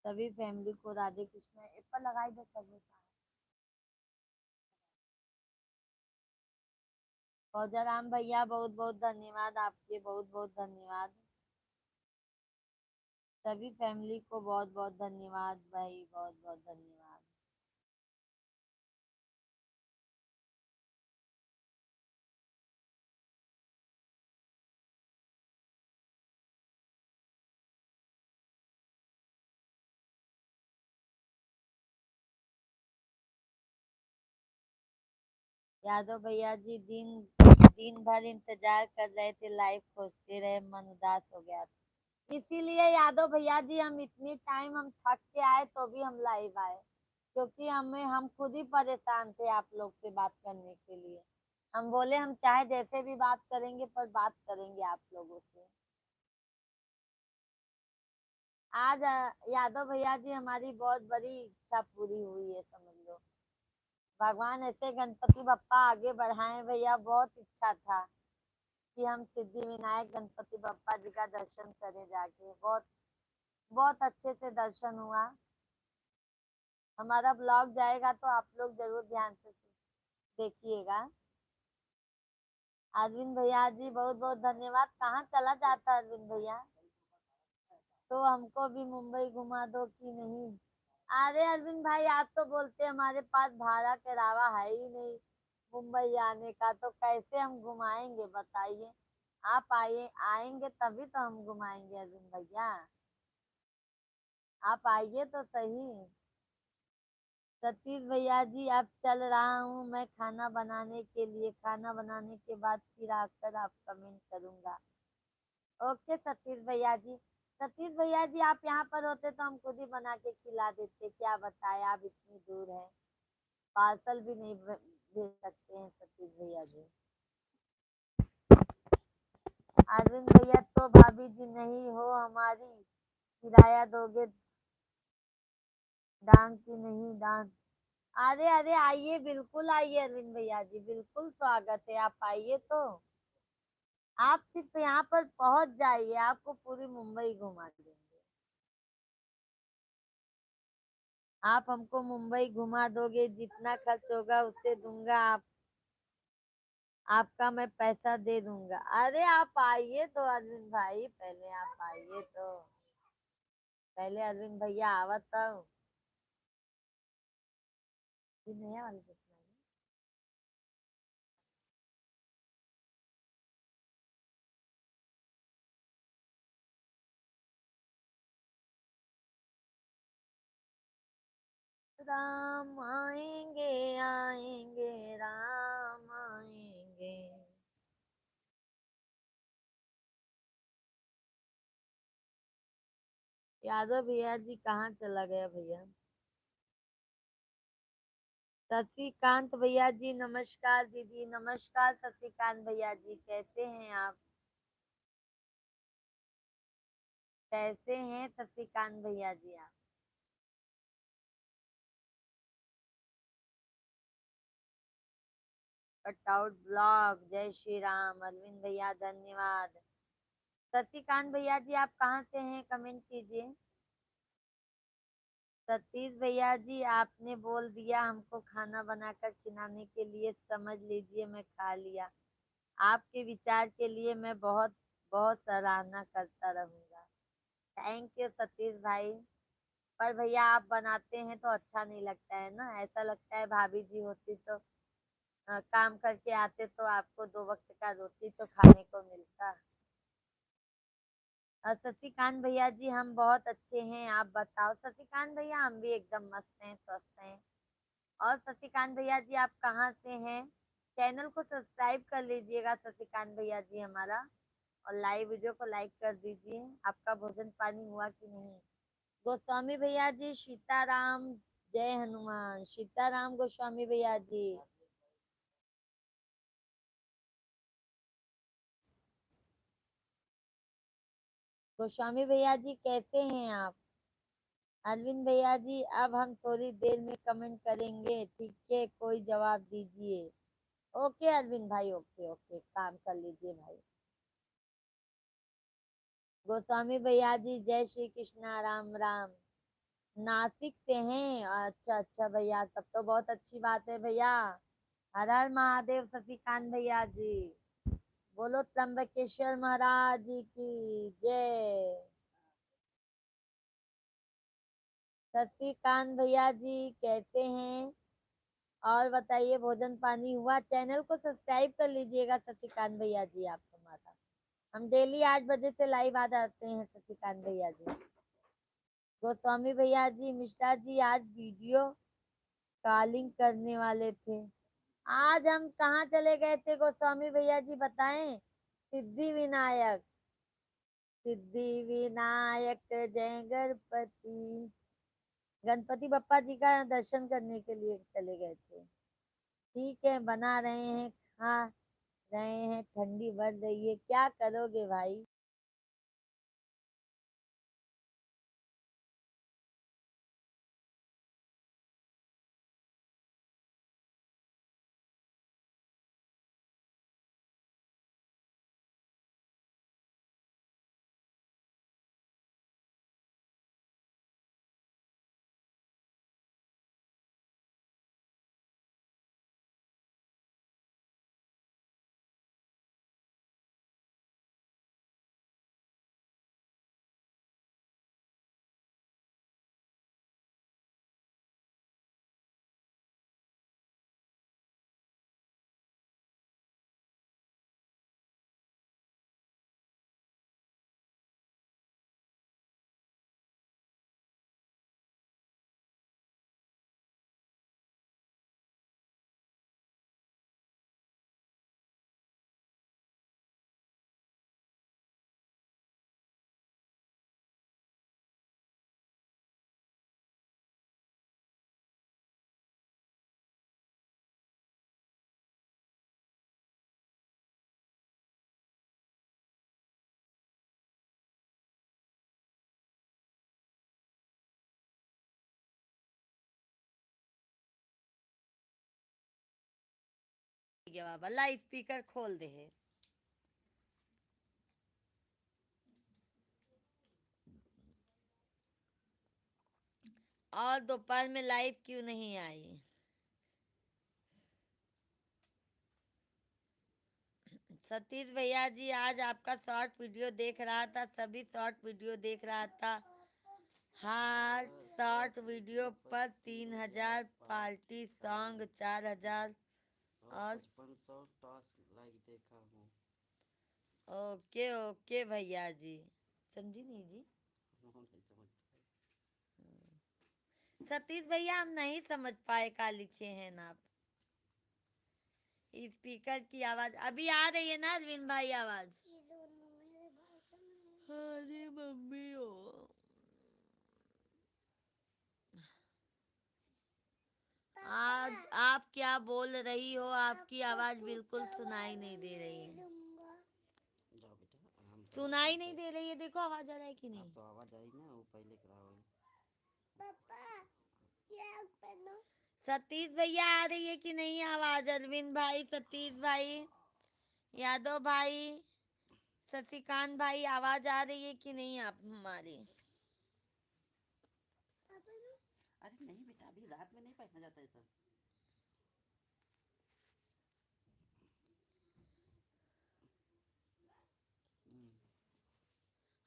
सभी फैमिली को राधे कृष्ण। एप्पल लगाई दो सब। फौजा राम भैया बहुत बहुत धन्यवाद आपके, बहुत बहुत धन्यवाद। सभी फैमिली को बहुत बहुत धन्यवाद भाई, बहुत बहुत धन्यवाद। यादव भैया जी दिन दिन भर इंतजार कर रहे थे, लाइव खोजते रहे, मन उदास हो गया था। इसीलिए यादव भैया जी हम इतनी टाइम हम थक के आए तो भी हम लाइव आए, क्योंकि हम खुद ही परेशान थे आप लोग से बात करने के लिए। हम बोले हम चाहे जैसे भी बात करेंगे पर बात करेंगे आप लोगों से। आज यादव भैया जी हमारी बहुत बड़ी इच्छा पूरी हुई है समझ लो। भगवान ऐसे गणपति बप्पा आगे बढ़ाएं भैया, बहुत इच्छा था कि हम सिद्धि विनायक गणपति बप्पा जी का दर्शन करें जाके। बहुत बहुत अच्छे से दर्शन हुआ। हमारा ब्लॉग जाएगा तो आप लोग जरूर ध्यान से देखिएगा। अरविंद भैया जी बहुत बहुत धन्यवाद। कहाँ चला जाता अरविंद भैया, तो हमको भी मुंबई घुमा दो कि नहीं। अरे अरविंद भाई आप तो बोलते हमारे पास भाड़ा के अलावा है ही नहीं मुंबई आने का, तो कैसे हम घुमाएंगे बताइए। आप आइए, आएंगे तभी तो हम घुमाएंगे अरविंद भैया। आप आइए तो सही। सतीश भैया जी अब चल रहा हूँ मैं खाना बनाने के लिए, खाना बनाने के बाद फिर आकर आप कमेंट करूंगा। ओके सतीश भैया जी। सतीश भैया जी आप यहाँ पर होते तो हम खुद ही बना के खिला देते, क्या बताए आप इतनी दूर है, पार्सल भी नहीं भेज सकते हैं सतीश भैया जी। अरविंद भैया तो भाभी जी नहीं हो हमारी, किराया दोगे डांग की नहीं डांग। अरे अरे आइए, बिल्कुल आइए अरविंद भैया जी, बिल्कुल स्वागत है, आप आइए तो। आप सिर्फ यहाँ पर पहुंच जाइए, आपको पूरी मुंबई घुमा देंगे। आप हमको मुंबई घुमा दोगे, जितना खर्च होगा उससे दूंगा, आप आपका मैं पैसा दे दूंगा। अरे आप आइए तो अरविंद भाई, पहले आप आइए तो, पहले अरविंद भैया आवत तब। ये नया वाली राम आएंगे आएंगे राम आएंगे। यादव भैया जी कहाँ चला गया भैया? शशिकांत भैया जी नमस्कार। दीदी नमस्कार। शशिकांत भैया जी कैसे हैं आप? कैसे हैं शशिकांत भैया जी आप? कटआउट ब्लॉग जय श्री राम। अरविंद भैया धन्यवाद। शशिकांत भैया जी आप कहाँ से हैं कमेंट कीजिए। सतीश भैया जी आपने बोल दिया हमको खाना बनाकर खिलाने के लिए, समझ लीजिए मैं खा लिया। आपके विचार के लिए मैं बहुत बहुत सराहना करता रहूंगा। थैंक यू सतीश भाई। पर भैया आप बनाते हैं तो अच्छा नहीं लगता है ना, ऐसा लगता है भाभी जी होती तो काम करके आते तो आपको 2 वक्त का रोटी तो खाने को मिलता। शशिकांत भैया जी हम बहुत अच्छे हैं, आप बताओ। शशिकांत भैया हम भी एकदम मस्त हैं, स्वस्थ हैं। और शशिकांत भैया जी आप कहाँ से हैं? चैनल को सब्सक्राइब कर लीजिएगा शशिकांत भैया जी हमारा, और लाइव वीडियो को लाइक कर दीजिए। आपका भोजन पानी हुआ कि नहीं? गोस्वामी भैया जी सीताराम। जय हनुमान। सीताराम गोस्वामी भैया जी। गोस्वामी भैया जी कैसे हैं आप? अरविंद भैया जी अब हम थोड़ी देर में कमेंट करेंगे, ठीक है? कोई जवाब दीजिए। ओके अरविंद भाई, ओके ओके, काम कर लीजिए भाई। गोस्वामी भैया जी जय श्री कृष्णा, राम राम। नासिक से हैं? अच्छा अच्छा भैया, तब तो बहुत अच्छी बात है भैया। हर हर महादेव शशिकांत भैया जी। बोलो त्र्यंबकेश्वर महाराज जी की जय। शशिकांत भैया जी कैसे हैं? और बताइए भोजन पानी हुआ? चैनल को सब्सक्राइब कर लीजिएगा शशिकांत भैया जी आप हमारा। हम डेली 8 बजे से लाइव आ जाते हैं शशिकांत भैया जी। गोस्वामी भैया जी मिश्रा जी आज वीडियो कॉलिंग करने वाले थे। आज हम कहाँ चले गए थे गोस्वामी भैया जी बताएं? सिद्धि विनायक। सिद्धि विनायक जय गणपति। गणपति बप्पा जी का दर्शन करने के लिए चले गए थे। ठीक है बना रहे हैं, खा रहे हैं, ठंडी बढ़ रही है, क्या करोगे भाई। बाबा लाइव स्पीकर खोल दे है। और दोपहर में लाइव क्यों नहीं आई? सतीश भैया जी आज आपका शॉर्ट वीडियो देख रहा था, सभी शॉर्ट वीडियो देख रहा था। हाँ शॉर्ट वीडियो पर 3,000 पार्टी सॉन्ग 4,000 और 5500 टास्क लाइक देखा हूँ। ओके ओके भैया जी, समझी नहीं जी? नहीं समझ पाए। सतीश भैया हम नहीं समझ पाए क्या लिखे हैं ना आप। स्पीकर की आवाज अभी आ रही है ना अरविंद भाई आवाज? अरे मम्मी हो। आज आप क्या बोल रही हो? आपकी आवाज बिल्कुल सुनाई नहीं दे रही है। जाओ बेटा आराम करो। सुनाई नहीं दे रही है, देखो आवाज आ रहा है कि अब नहीं। तो आवाज आई ना, वो पहले करा हुई। सतीश भैया आ रही है कि नहीं आवाज? अरविंद भाई, सतीश भाई, यादव भाई, शशिकांत भाई, आवाज आ रही है कि नहीं आप हमारी? अरे नहीं बेटा, अभी रात में नहीं पहना जाता है सब।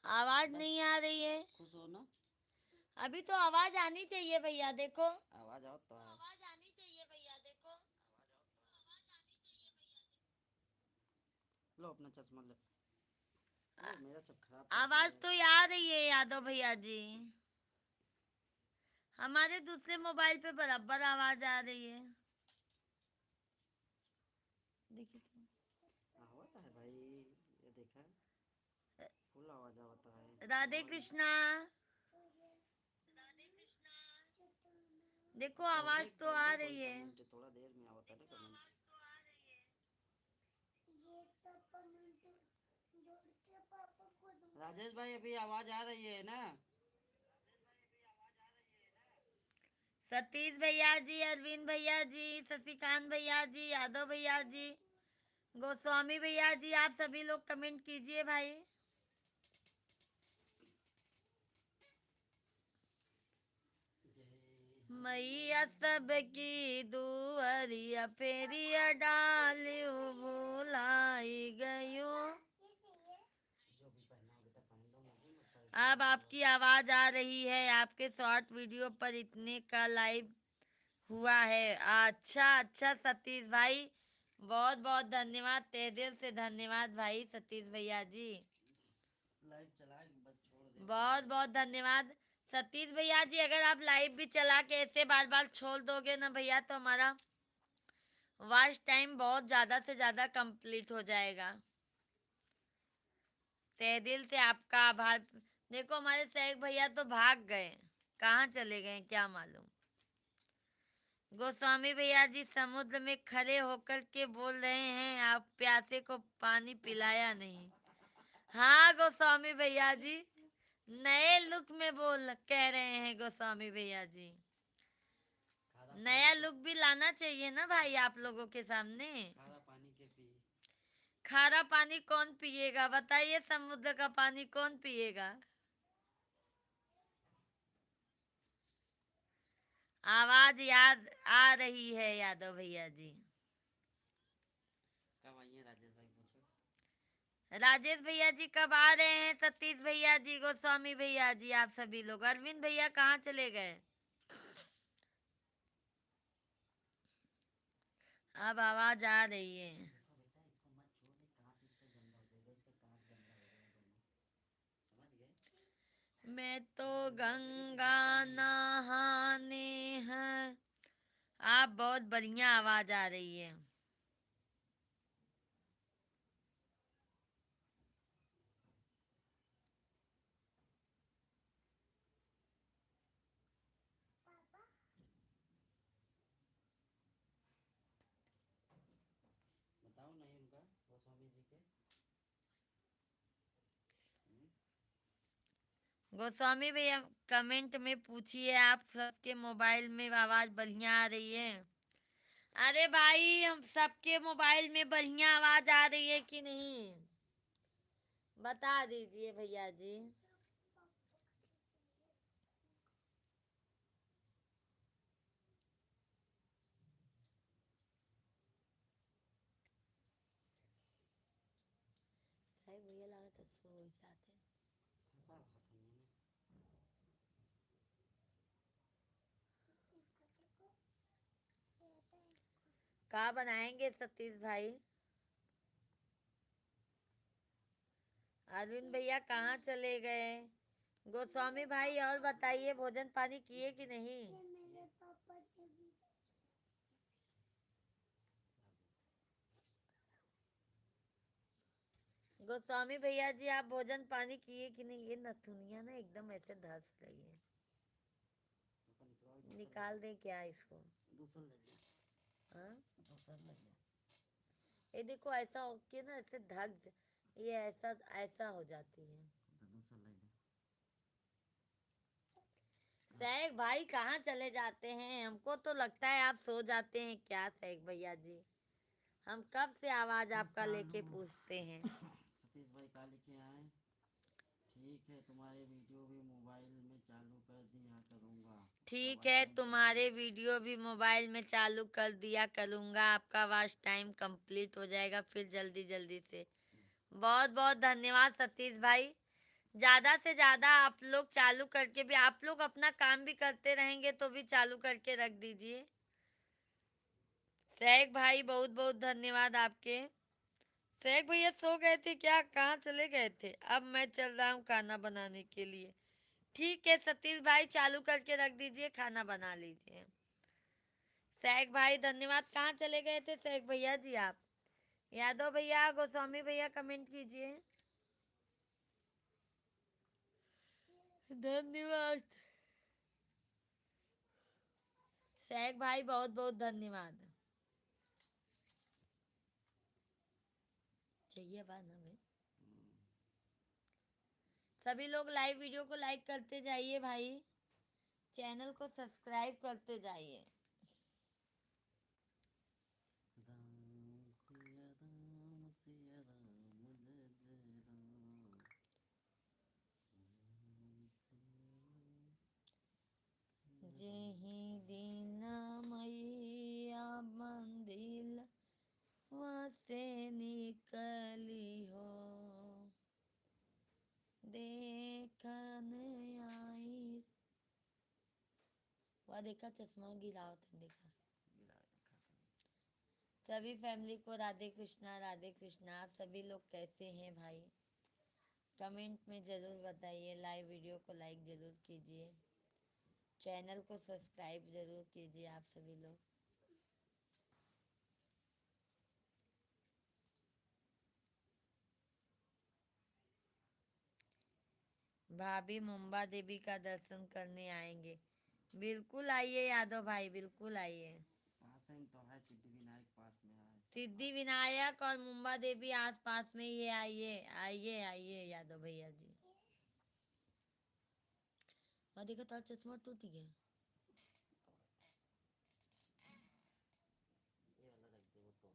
आवाज बस नहीं आ रही है। खुश हो ना। अभी तो आवाज आनी चाहिए भैया, देखो आवाज आओ तो है। आवाज आनी चाहिए भैया, देखो। लो अपना चश्मा लो। लो मेरा सब खराब कर आवाज दिया तो आ रही है यादव भैया जी। हमारे दूसरे मोबाइल पे बराबर आवाज आ रही है। देखिए तो। होता है भाई, ये देखा फुल आवाज होता है। राधे कृष्णा। देखो पहले आवाज तो आ पहले कोई रही है। कमेंट थोड़ा देर में आवता है ना कमेंट। राजेश भाई अभी आवाज आ रही है ना? सतीश भैया जी, अरविंद भैया जी, शशिकांत भैया जी, यादव भैया जी, गोस्वामी भैया जी, आप सभी लोग कमेंट कीजिए भाई। मैया सबकी दुआरिया फेरिया डालियो भुलाई गयो। जो भी पहना हो बेटा पहन लो, मुझे मत परेशान अब करो। आपकी आवाज आ रही है, आपके शॉर्ट वीडियो पर इतने का लाइव हुआ है। अच्छा अच्छा सतीश भाई, बहुत बहुत धन्यवाद, तहे दिल से धन्यवाद भाई सतीश भैया जी। लाइव चला बस छोड़ दे बहुत बहुत धन्यवाद सतीश भैया जी। अगर आप लाइव भी चला के ऐसे बार बार छोड़ दोगे ना भैया तो हमारा वॉच टाइम बहुत ज़्यादा से ज़्यादा कंप्लीट हो जाएगा। तहे दिल से आपका आभार। देखो हमारे सहक भैया तो भाग गए, कहाँ चले गए क्या मालूम। गोस्वामी भैया जी समुद्र में खड़े होकर के बोल रहे हैं आप प्यासे को पानी पिलाया नहीं। हाँ गोस्वामी भैया जी, नए लुक में बोल कह रहे हैं गोस्वामी भैया जी। खारा नया पानी लुक भी लाना चाहिए ना भाई आप लोगों के सामने। खारा पानी के पी। खारा पानी कौन पिएगा बताइए, समुद्र का पानी कौन पिएगा? आवाज याद आ रही है यादव भैया जी। कब आइए राजेश भाई पूछो। राजेश भैया जी कब आ रहे हैं? सतीश भैया जी, गोस्वामी भैया जी, आप सभी लोग। अरविंद भैया कहाँ चले गए? अब आवाज आ रही है। देखो बेटा इसको मत छू दे, कांच इसका गंदा हो जाएगा, इसका कांच गंदा हो जाएगा दोनों। समझ गए? मैं तो देखिए कि गंगा दिखता नहीं है। नहाने हैं। आप बहुत बढ़िया आवाज आ रही है। बताओ नहीं उनका गोस्वामी जी के। गोस्वामी भैया कमेंट में पूछिए, आप सबके मोबाइल में आवाज बढ़िया आ रही है? अरे भाई हम सबके मोबाइल में बढ़िया आवाज आ रही है कि नहीं बता दीजिए भैया जी। सही भैया लगा तो सो ही जाते। थका रहा था मैंने। क्या बनाएंगे सतीश भाई? अरविंद भैया कहाँ चले गए? गोस्वामी भाई और बताइए, भोजन पानी किए कि नहीं? गोस्वामी भैया जी, आप भोजन पानी किए कि नहीं? ये नथुनिया ना एकदम ऐसे धस गई है, निकाल दें क्या इसको? हाँ? ये देखो ऐसा होके ना ऐसे धक, ये ऐसा ऐसा हो जाती है। सैग भाई कहाँ चले जाते हैं? हमको तो लगता है आप सो जाते हैं क्या सैग भैया जी? हम कब से आवाज आपका लेके पूछते हैं। सतीश भाई का लिखे आए, ठीक है तुम्हारे वीडियो भी मोबाइल में चालू कर दिया करूँगा। ठीक है, तुम्हारे वीडियो भी मोबाइल में चालू कर दिया करूँगा। आपका वॉच टाइम कंप्लीट हो जाएगा फिर जल्दी जल्दी से। बहुत बहुत धन्यवाद सतीश भाई। ज़्यादा से ज़्यादा आप लोग चालू करके भी, आप लोग अपना काम भी करते रहेंगे तो भी चालू करके रख दीजिए। सैग भाई बहुत बहुत धन्यवाद आपके। सैग भैया सो गए थे क्या? कहाँ चले गए थे? अब मैं चल रहा हूँ खाना बनाने के लिए। ठीक है सतीश भाई, चालू करके रख दीजिए, खाना बना लीजिए। सैग भाई धन्यवाद। कहाँ चले गए थे सैग भैया जी आप? यादव भैया, गोस्वामी भैया कमेंट कीजिए। धन्यवाद सैग भाई, बहुत बहुत धन्यवाद। चाहिए बात हमें। सभी लोग लाइव वीडियो को लाइक करते जाइए भाई, चैनल को सब्सक्राइब करते जाइए। जेहि दिन मैया मंदिर वसे निकली हो, देखन आई। वह देखा चश्मा गिराओ था, देखा। सभी फैमिली को राधे कृष्णा राधे कृष्णा। आप सभी लोग कैसे हैं भाई? कमेंट में ज़रूर बताइए। लाइव वीडियो को लाइक ज़रूर कीजिए, चैनल को सब्सक्राइब ज़रूर कीजिए आप सभी लोग। भाभी मुंबा देवी का दर्शन करने आएंगे। बिल्कुल आइए यादव भाई, बिल्कुल आइए। पास में तो है, सिद्धि विनायक पास में है। सिद्धि विनायक और मुंबा देवी आस पास में ही है। आइए आइए आइए यादव भैया जी। और देखो तार चश्मा टूट गया। ये वाला रख दे वो तो।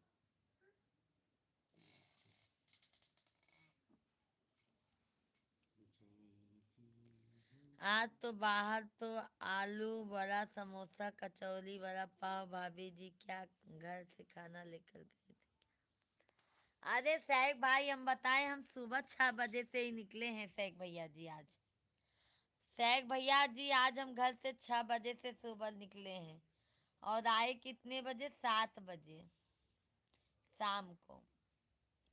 आज तो बाहर तो आलू बड़ा, समोसा, कचौरी, बड़ा पाव। भाभी जी क्या घर से खाना लेकर गए थे? अरे सैग भाई हम बताएं, हम सुबह 6 बजे से ही निकले हैं सैग भैया जी आज। सैग भैया जी आज हम घर से 6 बजे से सुबह निकले हैं और आए कितने बजे? 7 बजे शाम को।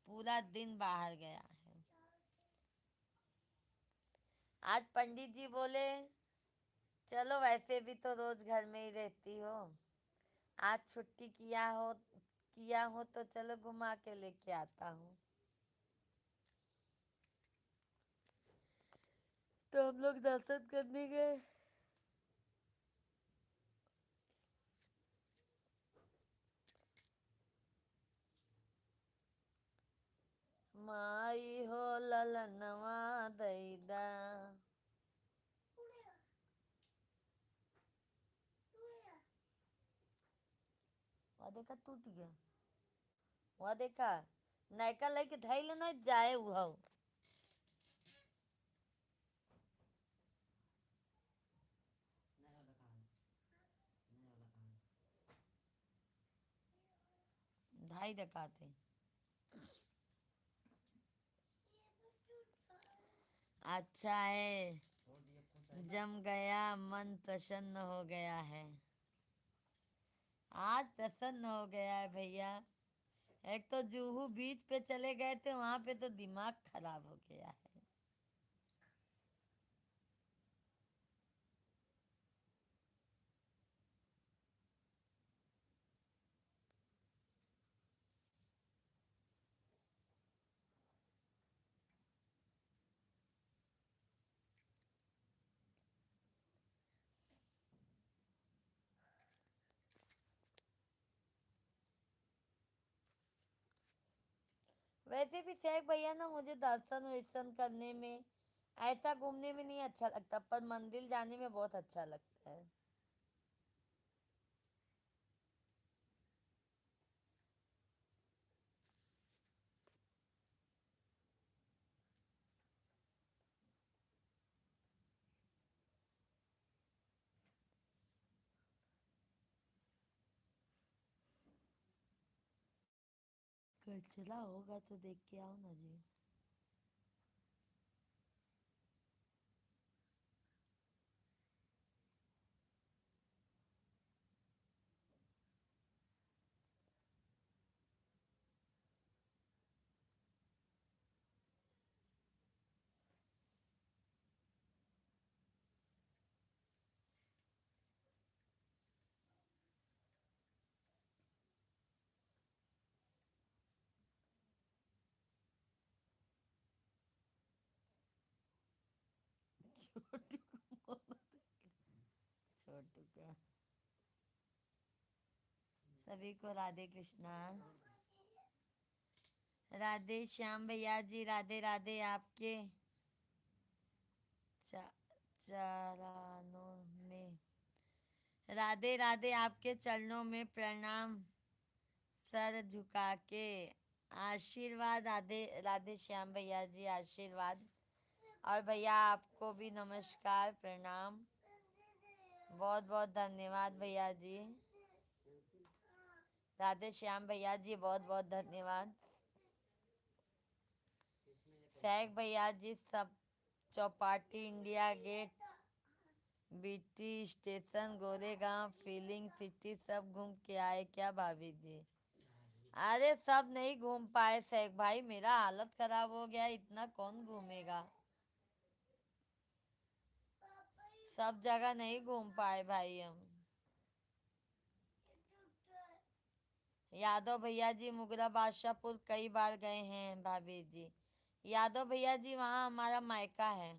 पूरा दिन बाहर गया है। आज पंडित जी बोले चलो वैसे भी तो रोज घर में ही रहती हो, आज छुट्टी किया हो तो चलो घुमा के लेके आता हूँ। तो हम लोग दर्शन करने गए। माई हो ललनवा दैदा। वह देखा टूट गया। वह देखा नयका लेके धैल न जाए हुआ। नया वाला कहाँ है? नया वाला कहाँ है? ढाई दिखाते। अच्छा है, छोड़ दिया खुद है। जम गया मन, प्रसन्न हो गया है। आज प्रसन्न हो गया है भैया। एक तो जूहू बीच पे चले गए थे, वहां पे तो दिमाग खराब हो गया है। वैसे भी शेख भैया ना मुझे दर्शन वर्शन करने में, ऐसा घूमने में नहीं अच्छा लगता, पर मंदिर जाने में बहुत अच्छा लगता है। कचरा होगा तो देख के आओ ना जी। छोटू को छोटू का सभी को राधे कृष्णा। राधे श्याम भैया जी, राधे राधे। आपके चरणों में राधे राधे, आपके चरणों में प्रणाम, सर झुका के आशीर्वाद। राधे राधे श्याम भैया जी, आशीर्वाद। और भैया आपको भी नमस्कार, प्रणाम, बहुत बहुत धन्यवाद भैया जी। राधे श्याम भैया जी, बहुत बहुत धन्यवाद। शेख भैया जी सब Chowpatty, India Gate, VT station, Goregaon, Film City सब घूम के आए क्या भाभी जी? अरे सब नहीं घूम पाए शेख भाई, मेरा हालत खराब हो गया, इतना कौन घूमेगा। सब जगह नहीं घूम पाए भाई हम। यादव भैया जी मुगरा बादशाहपुर कई बार गए हैं भाभी जी। यादव भैया जी वहाँ हमारा मायका है।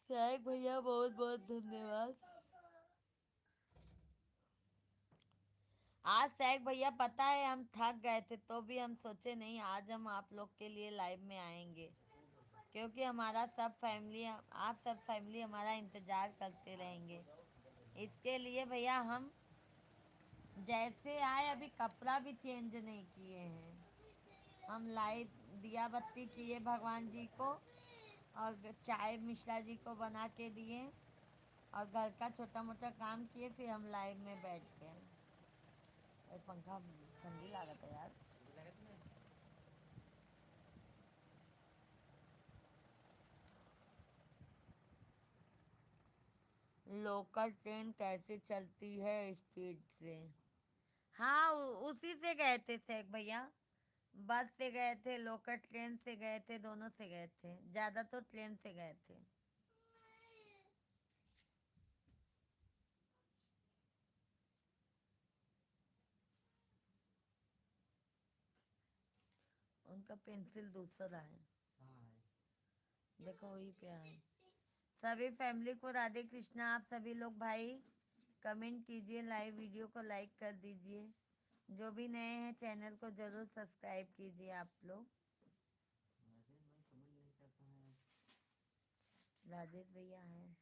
शेख भैया बहुत बहुत धन्यवाद। आज शेख भैया पता है हम थक गए थे, तो भी हम सोचे नहीं आज हम आप लोग के लिए लाइव में आएंगे, क्योंकि हमारा सब फैमिली, आप सब फैमिली हमारा इंतज़ार करते रहेंगे। इसके लिए भैया हम जैसे आए, अभी कपड़ा भी चेंज नहीं किए हैं, हम लाइव दिया बत्ती किए भगवान जी को, और चाय मिश्रा जी को बना के दिए, और घर का छोटा मोटा काम किए, फिर हम लाइव में बैठ गए। पंखा ठंडी लागत है यार। लोकल ट्रेन कैसे चलती है स्पीड से? हाँ उसी से गए थे शेख भैया, बस से गए थे, लोकल ट्रेन से गए थे, दोनों से गए थे, ज़्यादा तो ट्रेन से गए थे। उनका पेंसिल दूसरा है, देखो वही पे है। सभी फैमिली को राधे कृष्णा। आप सभी लोग भाई कमेंट कीजिए, लाइव वीडियो को लाइक कर दीजिए। जो भी नए हैं चैनल को जरूर सब्सक्राइब कीजिए आप लोग। राजेश भैया हैं।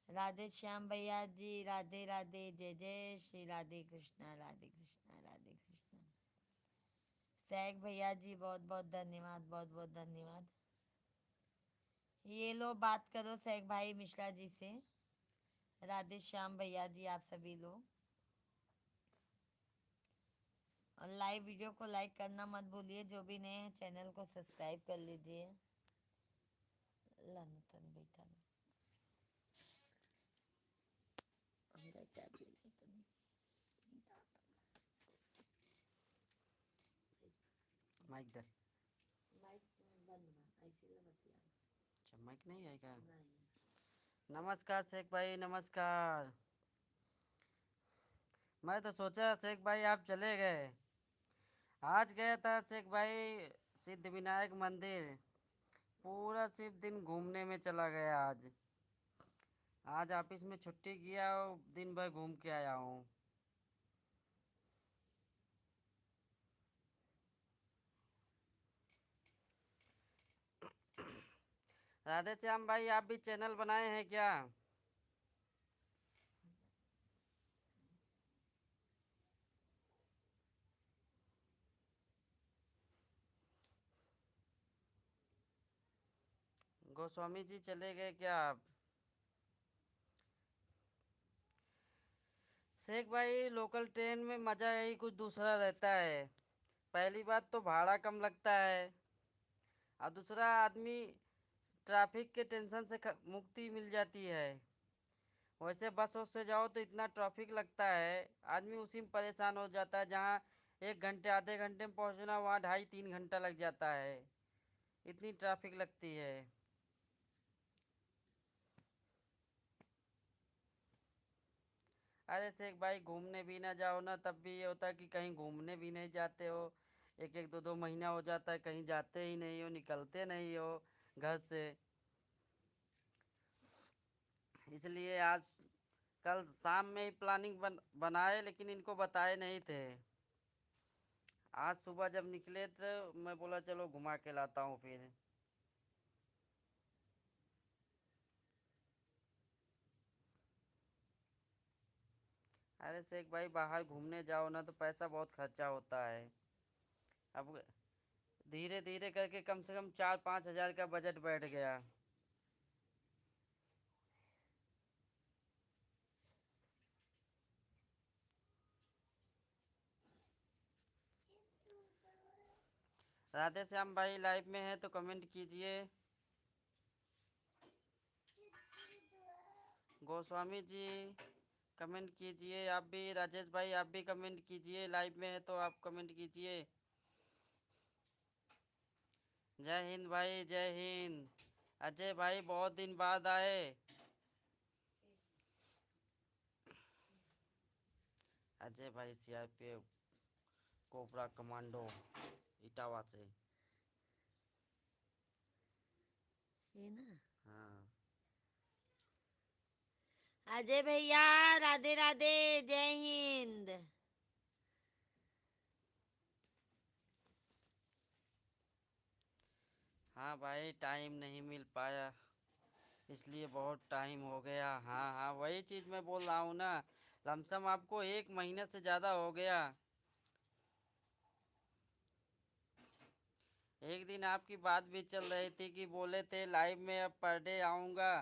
राधे श्याम भैया जी, राधे राधे, जय जय श्री राधे कृष्णा, राधे कृष्णा, राधे कृष्णा। शेख भैया जी बहुत बहुत धन्यवाद, बहुत बहुत धन्यवाद। ये लो बात करो शेख भाई मिश्रा जी से। राधे श्याम भैया जी, आप सभी लोग, और लाइव वीडियो को लाइक करना मत भूलिए। जो भी नए हैं चैनल को सब्सक्राइब कर लीजिए। लंदन बैठा माइक दे। माइक बंद ना, ऐसे बतिया। अच्छा माइक नहीं आएगा। नमस्कार शेख भाई, नमस्कार। मैं तो सोचा शेख भाई आप चले गए। आज गया था शेख भाई सिद्ध विनायक मंदिर। पूरा सिर्फ दिन घूमने में चला गया आज। आज ऑफिस में छुट्टी किया और दिन भर घूम के आया हूँ। राधे श्याम भाई आप भी चैनल बनाए हैं क्या? गोस्वामी जी चले गए क्या आप? शेख भाई लोकल ट्रेन में मज़ा यही कुछ दूसरा रहता है। पहली बात तो भाड़ा कम लगता है और दूसरा आदमी ट्रैफिक के टेंशन से मुक्ति मिल जाती है। वैसे बस वस से जाओ तो इतना ट्रैफिक लगता है, आदमी उसी में परेशान हो जाता है। जहाँ 1 घंटे आधे घंटे में पहुँचना वहाँ 2.5 3 घंटा लग जाता है। इतनी ट्रैफिक लगती है। अरे शेख भाई घूमने भी ना जाओ ना तब भी ये होता है कि कहीं घूमने भी नहीं जाते हो। एक एक दो दो महीना हो जाता है कहीं जाते ही नहीं हो, निकलते नहीं हो घर से। इसलिए आज कल शाम में ही प्लानिंग बनाए लेकिन इनको बताए नहीं थे। आज सुबह जब निकले तो मैं बोला चलो घुमा के लाता हूँ फिर। अरे शेख भाई बाहर घूमने जाओ ना तो पैसा बहुत खर्चा होता है। अब धीरे धीरे करके कम से कम 4 5 हज़ार का बजट बैठ गया। राधे श्याम भाई लाइव में है तो कमेंट कीजिए। गोस्वामी जी कमेंट कीजिए। आप भी राजेश भाई आप भी कमेंट कीजिए, लाइव में है तो आप कमेंट कीजिए। जय हिंद भाई जय हिंद। अजय भाई बहुत दिन बाद आए। अजय भाई सीआरपीएफ कोबरा कमांडो इटावा से। ये ना हाँ अजय भैया राधे राधे जय हिंद। हाँ भाई टाइम नहीं मिल पाया इसलिए बहुत टाइम हो गया। हाँ हाँ वही चीज़ मैं बोल रहा हूँ ना। लमसम आपको 1 महीने से ज़्यादा हो गया। एक दिन आपकी बात भी चल रही थी कि बोले थे लाइव में अब पर डे आऊँगा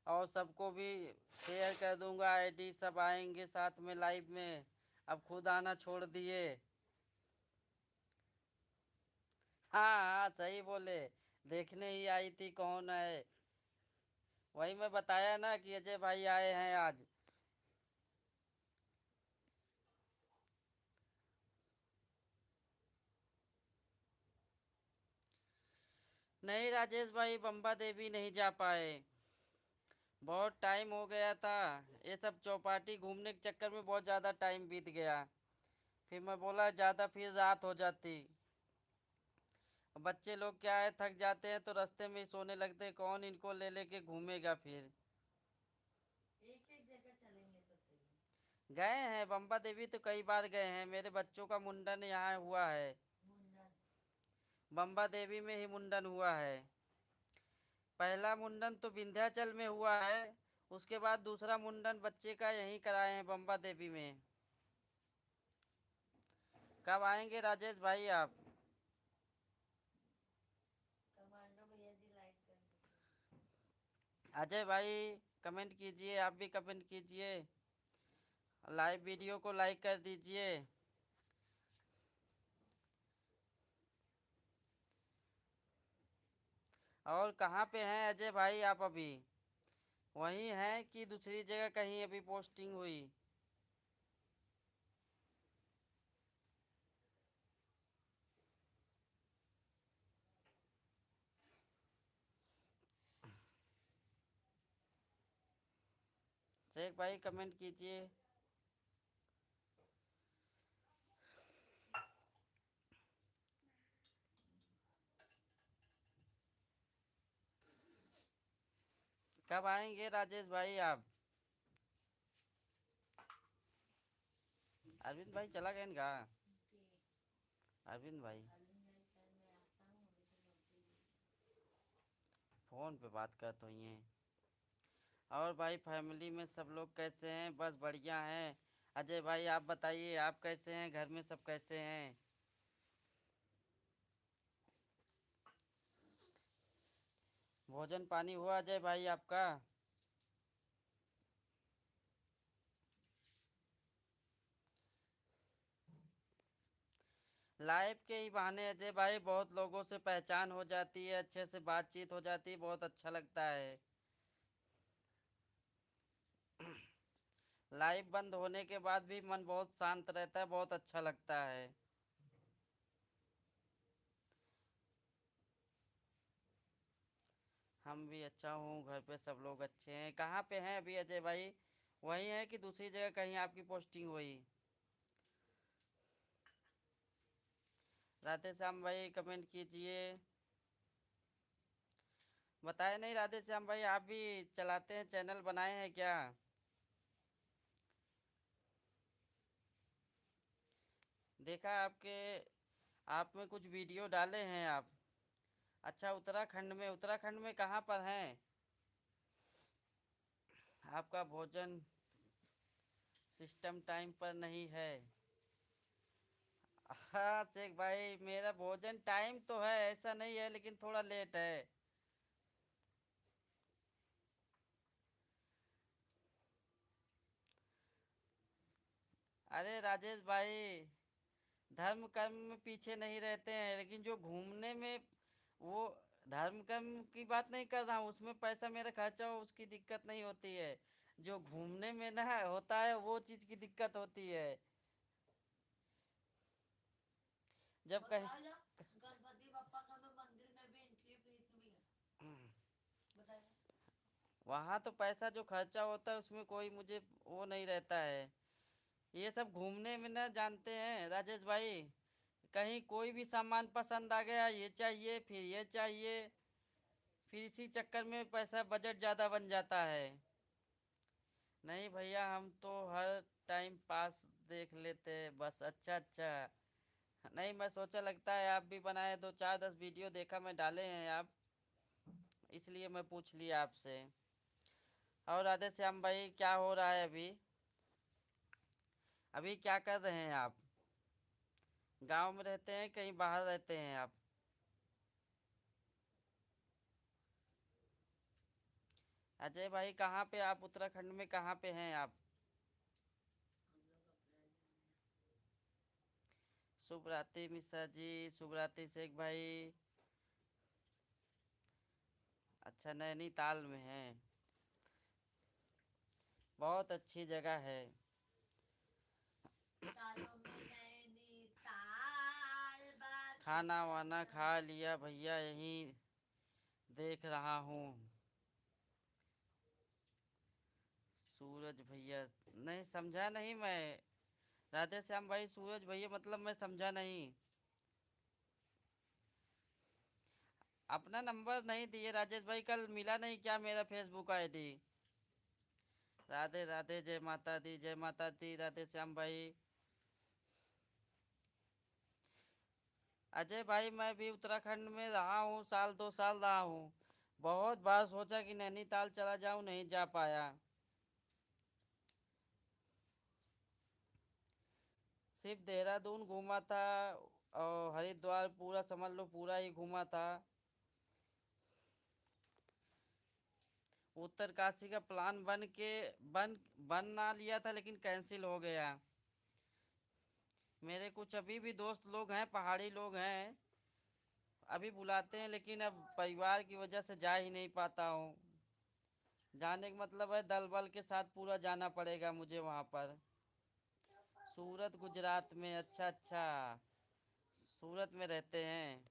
और सबको भी शेयर कर दूँगा आईडी, सब आएंगे साथ में लाइव में। अब खुद आना छोड़ दिए। हाँ हाँ सही बोले। देखने ही आई थी कौन है। वही मैं बताया ना कि अजय भाई आए हैं आज। नहीं राजेश भाई बम्बा देवी नहीं जा पाए। बहुत टाइम हो गया था। ये सब चौपाटी घूमने के चक्कर में बहुत ज़्यादा टाइम बीत गया। फिर मैं बोला ज़्यादा फिर रात हो जाती। बच्चे लोग क्या है थक जाते हैं तो रास्ते में ही सोने लगते हैं, कौन इनको ले लेके घूमेगा फिर। एक एक जगह चलेंगे तो सही। गए हैं बम्बा देवी तो कई बार गए हैं, मेरे बच्चों का मुंडन यहाँ हुआ है। मुंडन बम्बा देवी में ही मुंडन हुआ है। पहला मुंडन तो विंध्याचल में हुआ है। उसके बाद दूसरा मुंडन बच्चे का यहीं कराए हैं बम्बा देवी में। कब आएंगे राजेश भाई आप? कमांडो भैया जी लाइक कर। अजय भाई कमेंट कीजिए, आप भी कमेंट कीजिए, लाइव वीडियो को लाइक कर दीजिए। और कहाँ पे हैं अजय भाई आप अभी? वहीं हैं कि दूसरी जगह कहीं अभी पोस्टिंग हुई? शेख भाई कमेंट कीजिए। कब आएंगे राजेश भाई आप? अरविंद भाई चला गया इनका। अरविंद भाई फ़ोन पे बात करते हुई हैं। और भाई फैमिली में सब लोग कैसे हैं? बस बढ़िया हैं। अजय भाई आप बताइए, आप कैसे हैं? घर में सब कैसे हैं? भोजन पानी हुआ अजय भाई आपका? लाइव के ही बहाने अजय भाई बहुत लोगों से पहचान हो जाती है, अच्छे से बातचीत हो जाती है, बहुत अच्छा लगता है। लाइव बंद होने के बाद भी मन बहुत शांत रहता है, बहुत अच्छा लगता है। हम भी अच्छा हूँ, घर पे सब लोग अच्छे हैं। कहाँ पे हैं अभी अजय भाई? वहीं है कि दूसरी जगह कहीं आपकी पोस्टिंग हुई? राधे श्याम भाई कमेंट कीजिए। बताए नहीं राधे श्याम भाई, आप भी चलाते हैं, चैनल बनाए हैं क्या? देखा आपके, आप में कुछ वीडियो डाले हैं आप। अच्छा उत्तराखंड में कहाँ पर हैं? आपका भोजन सिस्टम टाइम पर नहीं है। हाँ शेख भाई, मेरा भोजन टाइम तो है, ऐसा नहीं है, लेकिन थोड़ा लेट है। अरे राजेश भाई, धर्म कर्म में पीछे नहीं रहते हैं, लेकिन जो घूमने में, वो धर्म कर्म की बात नहीं कर रहा हूँ, उसमें पैसा मेरा खर्चा हो उसकी दिक्कत नहीं होती है। जो घूमने में ना होता है वो चीज़ की दिक्कत होती है। जब कहीं गणपति बप्पा का मंदिर में भी एंट्री फीस भी है, बताइए। वहाँ तो पैसा जो खर्चा होता है उसमें कोई मुझे वो नहीं रहता है। ये सब घूमने में ना जानते हैं राजेश भाई, कहीं कोई भी सामान पसंद आ गया, ये चाहिए फिर ये चाहिए, फिर इसी चक्कर में पैसा बजट ज़्यादा बन जाता है। नहीं भैया, हम तो हर टाइम पास देख लेते हैं बस। अच्छा अच्छा। नहीं, मैं सोचा लगता है आप भी बनाए, दो चार 10 वीडियो देखा मैं डाले हैं आप, इसलिए मैं पूछ लिया आपसे। और राधे श्याम भाई क्या हो रहा है अभी? अभी क्या कर रहे हैं आप? गांव में रहते हैं कहीं बाहर रहते हैं आप? अजय भाई कहाँ पे आप, उत्तराखंड में कहाँ पे हैं आप? शुभ रात्रि मिश्रा जी, शुभ रात्रि शेख भाई। अच्छा, नैनीताल में हैं, बहुत अच्छी जगह है। खाना वाना खा लिया भैया, यहीं देख रहा हूँ। सूरज भैया, नहीं समझा नहीं मैं। राधे श्याम भाई सूरज भैया मतलब मैं समझा नहीं। अपना नंबर नहीं दिए राजेश भाई, कल मिला नहीं क्या मेरा फेसबुक आईडी? राधे राधे, जय माता दी, जय माता दी राधे श्याम भाई। अजय भाई मैं भी उत्तराखंड में रहा हूँ, साल 2 साल रहा हूँ। बहुत बार सोचा कि नैनीताल चला जाऊँ, नहीं जा पाया। सिर्फ देहरादून घूमा था, और हरिद्वार पूरा समझ लो पूरा ही घूमा था। उत्तरकाशी का प्लान बना लिया था, लेकिन कैंसिल हो गया। मेरे कुछ अभी भी दोस्त लोग हैं, पहाड़ी लोग हैं, अभी बुलाते हैं, लेकिन अब परिवार की वजह से जा ही नहीं पाता हूँ। जाने का मतलब है दल बल के साथ पूरा जाना पड़ेगा मुझे वहाँ पर। सूरत गुजरात में? अच्छा अच्छा, सूरत में रहते हैं।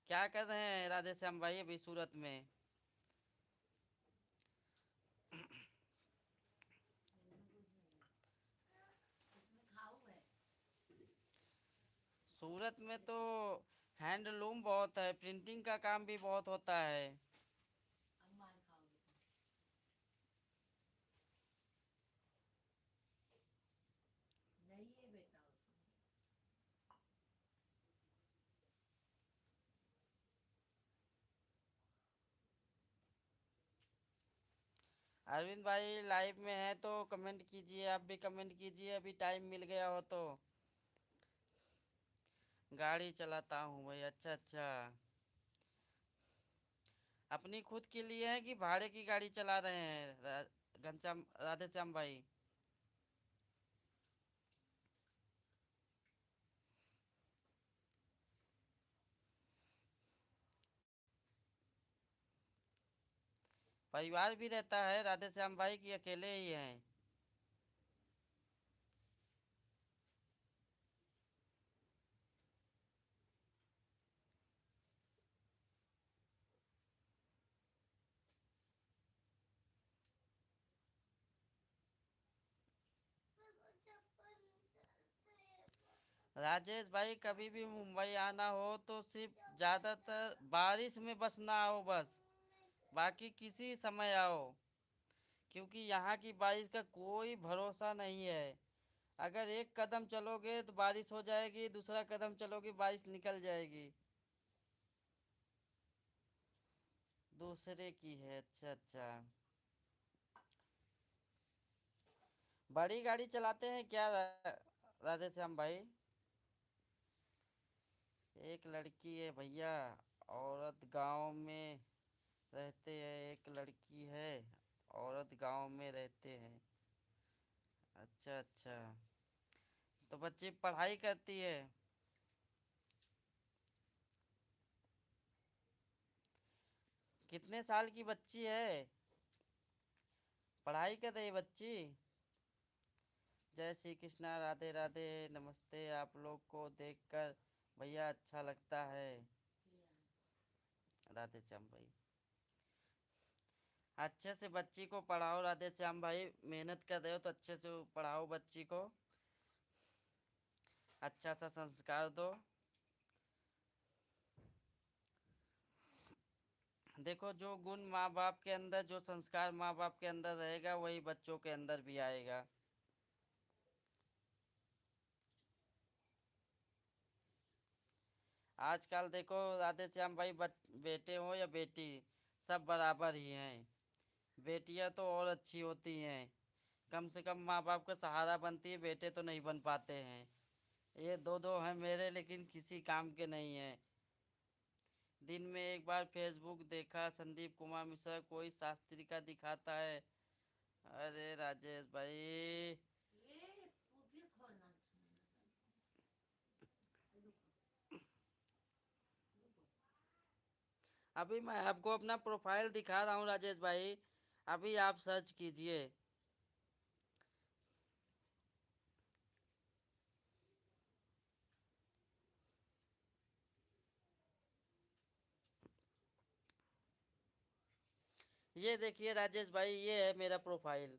क्या कर रहे हैं राधे श्याम भाई अभी सूरत में? सूरत में तो हैंडलूम बहुत है, प्रिंटिंग का काम भी बहुत होता है। अरविंद भाई लाइव में है तो कमेंट कीजिए, आप भी कमेंट कीजिए, अभी टाइम मिल गया हो तो। गाड़ी चलाता हूँ भाई। अच्छा अच्छा। अपनी खुद के लिए है कि भाड़े की गाड़ी चला रहे हैं घनश्याम राधे श्याम भाई? परिवार भी रहता है राधे श्याम भाई की अकेले ही हैं? राजेश भाई कभी भी मुंबई आना हो तो सिर्फ ज़्यादातर बारिश में बस ना आओ बस, बाकी किसी समय आओ, क्योंकि यहाँ की बारिश का कोई भरोसा नहीं है। अगर एक कदम चलोगे तो बारिश हो जाएगी, दूसरा कदम चलोगे बारिश निकल जाएगी। दूसरे की है? अच्छा अच्छा। बड़ी गाड़ी चलाते हैं क्या राधे श्याम भाई? एक लड़की है भैया, औरत गांव में रहते हैं। एक लड़की है, औरत गांव में रहते हैं। अच्छा अच्छा। तो बच्ची पढ़ाई करती है? कितने साल की बच्ची है? पढ़ाई कर रही बच्ची? जय श्री कृष्णा, राधे राधे, नमस्ते। आप लोग को देखकर भैया अच्छा लगता है। राधे श्याम भाई, अच्छे से बच्ची को पढ़ाओ राधे श्याम भाई, मेहनत कर रहे हो तो अच्छे से पढ़ाओ बच्ची को, अच्छा सा संस्कार दो। देखो, जो गुण माँ बाप के अंदर, जो संस्कार माँ बाप के अंदर रहेगा वही बच्चों के अंदर भी आएगा। आजकल देखो राधे श्याम भाई, बेटे हो या बेटी, सब बराबर ही हैं। बेटियां तो और अच्छी होती हैं, कम से कम माँ बाप का सहारा बनती है, बेटे तो नहीं बन पाते हैं। ये दो दो हैं मेरे, लेकिन किसी काम के नहीं हैं। दिन में एक बार फेसबुक देखा, संदीप कुमार मिश्रा कोई शास्त्री का दिखाता है। अरे राजेश भाई, अभी मैं आपको अपना प्रोफाइल दिखा रहा हूँ राजेश भाई, अभी आप सर्च कीजिए। ये देखिए राजेश भाई, ये है मेरा प्रोफाइल।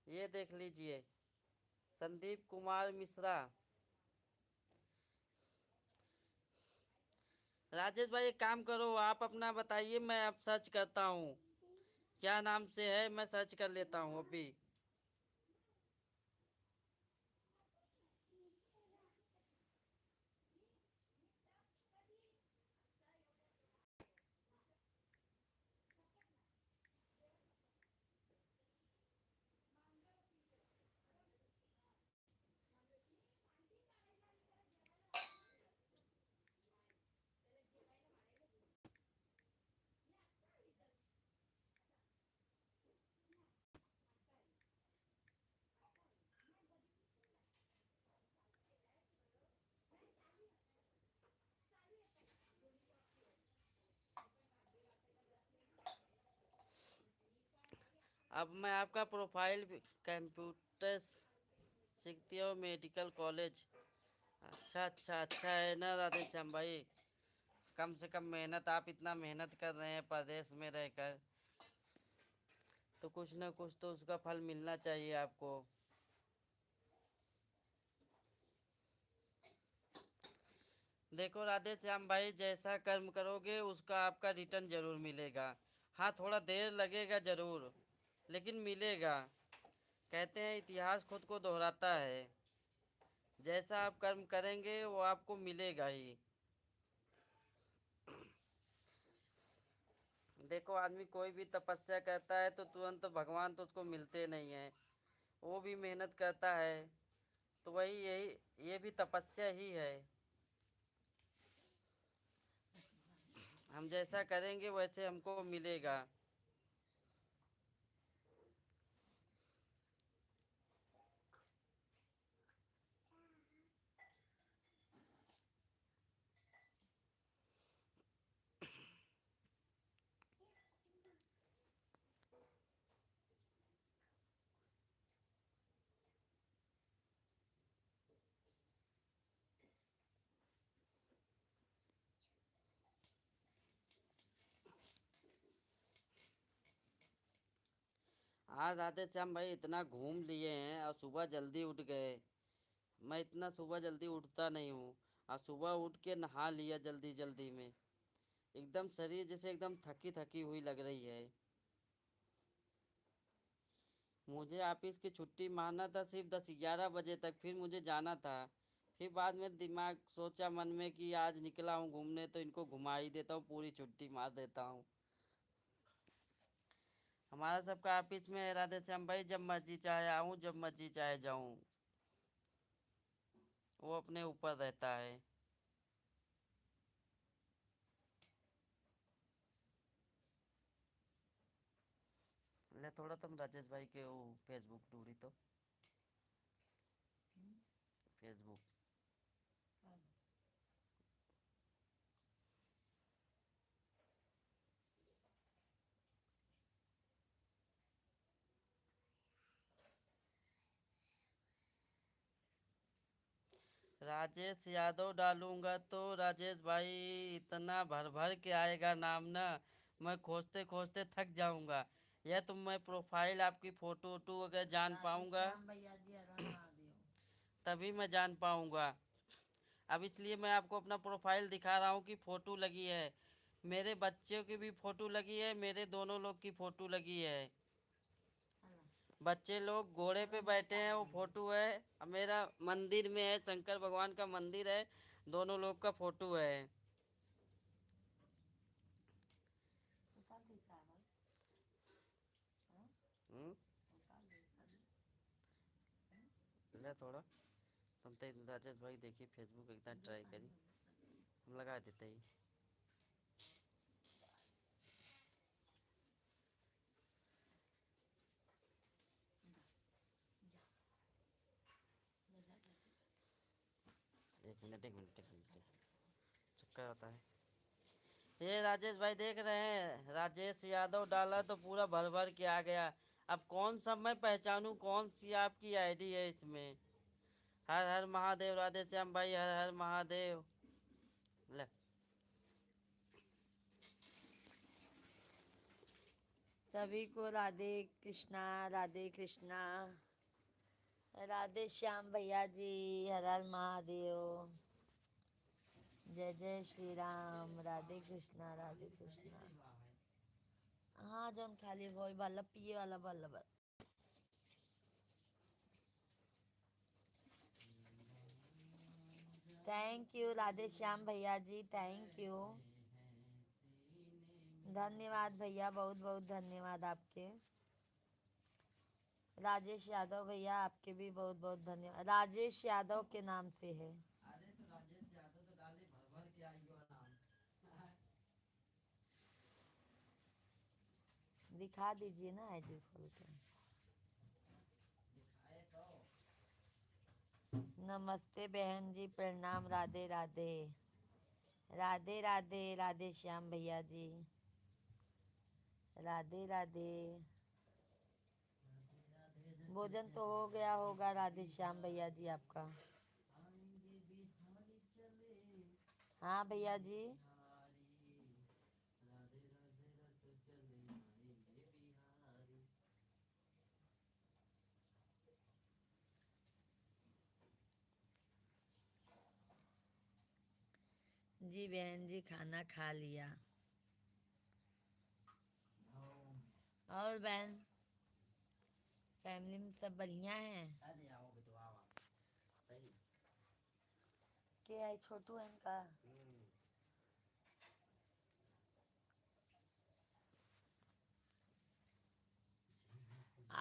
ये देख लीजिए, संदीप कुमार मिश्रा। राजेश भाई एक काम करो, आप अपना बताइए, मैं अब सर्च करता हूँ क्या नाम से है, मैं सर्च कर लेता हूँ अभी। अब मैं आपका प्रोफाइल कंप्यूटर सीखती हो मेडिकल कॉलेज। अच्छा अच्छा, अच्छा है ना राधे श्याम भाई? कम से कम मेहनत, आप इतना मेहनत कर रहे हैं प्रदेश में रहकर, तो कुछ ना कुछ तो उसका फल मिलना चाहिए आपको। देखो राधे श्याम भाई, जैसा कर्म करोगे उसका आपका रिटर्न जरूर मिलेगा। हाँ, थोड़ा देर लगेगा जरूर, लेकिन मिलेगा। कहते हैं इतिहास खुद को दोहराता है, जैसा आप कर्म करेंगे वो आपको मिलेगा ही। देखो आदमी कोई भी तपस्या करता है तो तुरंत भगवान तो उसको मिलते नहीं हैं, वो भी मेहनत करता है। तो वही यही ये भी तपस्या ही है। हम जैसा करेंगे वैसे हमको मिलेगा। हाँ राधे श्याम भाई, इतना घूम लिए हैं और सुबह जल्दी उठ गए। मैं इतना सुबह जल्दी उठता नहीं हूँ। और सुबह उठ के नहा लिया जल्दी जल्दी में। एकदम शरीर जैसे एकदम थकी थकी हुई लग रही है। मुझे ऑफिस की छुट्टी मारना था सिर्फ 10-11 बजे तक, फिर मुझे जाना था। फिर बाद में दिमाग सोचा मन में कि आज निकला हूँ घूमने तो इनको घुमा ही देता हूँ, पूरी छुट्टी मार देता हूँ। हमारा सबका ऑफिस में है राधे श्याम भाई, जब मर्जी चाहे आऊँ जब मर्जी चाहे जाऊँ। वो अपने ऊपर रहता है। ले थोड़ा तुम राजेश भाई के वो फेसबुक ढूंढी तो, फेसबुक। राजेश यादव डालूंगा तो राजेश भाई इतना भर भर के आएगा नाम ना, मैं खोजते खोजते थक जाऊंगा। या तो मैं प्रोफाइल आपकी फ़ोटो वोटो अगर जान पाऊंगा श्याम भैया जी हर हर महादेव। तभी मैं जान पाऊंगा। अब इसलिए मैं आपको अपना प्रोफाइल दिखा रहा हूँ कि फ़ोटो लगी है। मेरे बच्चों की भी फ़ोटो लगी है, मेरे दोनों लोग की फ़ोटो लगी है। बच्चे लोग घोड़े पे बैठे हैं वो फोटो है। अब मेरा मंदिर में है, शंकर भगवान का मंदिर है, दोनों लोग का फोटो है। हम्म, ले थोड़ा तुम तो राजेश भाई देखिए फेसबुक एकदम ट्राई करी, हम लगा देते ही। एक मिनट एक मिनट एक मिनट, चक्कर आता है। ये राजेश भाई देख रहे हैं, राजेश यादव डाला तो पूरा भर भर के आ गया। अब कौन सा मैं पहचानूं कौन सी आपकी आईडी है इसमें। हर हर महादेव राधे श्याम भाई, हर हर महादेव। ले सभी को राधे कृष्णा, राधे कृष्णा। राधे श्याम भैया जी हर हर महादेव। जय जय श्री राम। राधे कृष्णा, राधे कृष्णा। हाँ जौन खाली वही वाला पिए वाला बल्लभ। थैंक यू राधे श्याम भैया जी, थैंक यू। धन्यवाद भैया, बहुत बहुत धन्यवाद आपके। राजेश यादव भैया आपके भी बहुत बहुत धन्यवाद। राजेश यादव के नाम से है। अरे तो राजेश यादव तो डाले भर भर के आई हो नाम। दिखा दीजिए ना आईडी खोल के। दिखाए तो। नमस्ते बहन जी, प्रणाम, राधे राधे। राधे राधे राधे श्याम भैया जी, राधे राधे। भोजन तो हो गया होगा राधे श्याम भैया जी आपका। हाँ भैया जी। जी बहन जी खाना खा लिया। और बहन फैमिली में सब बढ़िया है। अरे आओ बेटो आओ सही। के आई छोटू है इनका।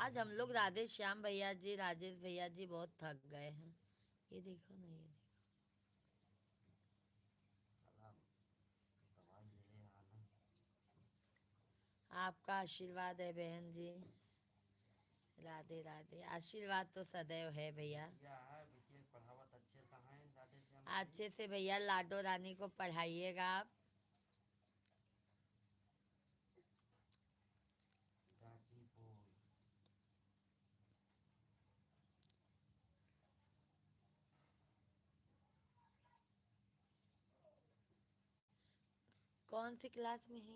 आज हम लोग राधे श्याम भैया जी, राजेश भैया जी बहुत थक गए हैं। ये देखो ना, ये देखो। आपका आशीर्वाद है बहन जी। राधे राधे। आशीर्वाद तो सदैव है भैया। पढ़ावत अच्छे से हैं राधे श्याम अच्छे से भैया लाडो रानी को पढ़ाइएगा आप। गाजीपुर। कौन सी क्लास में है?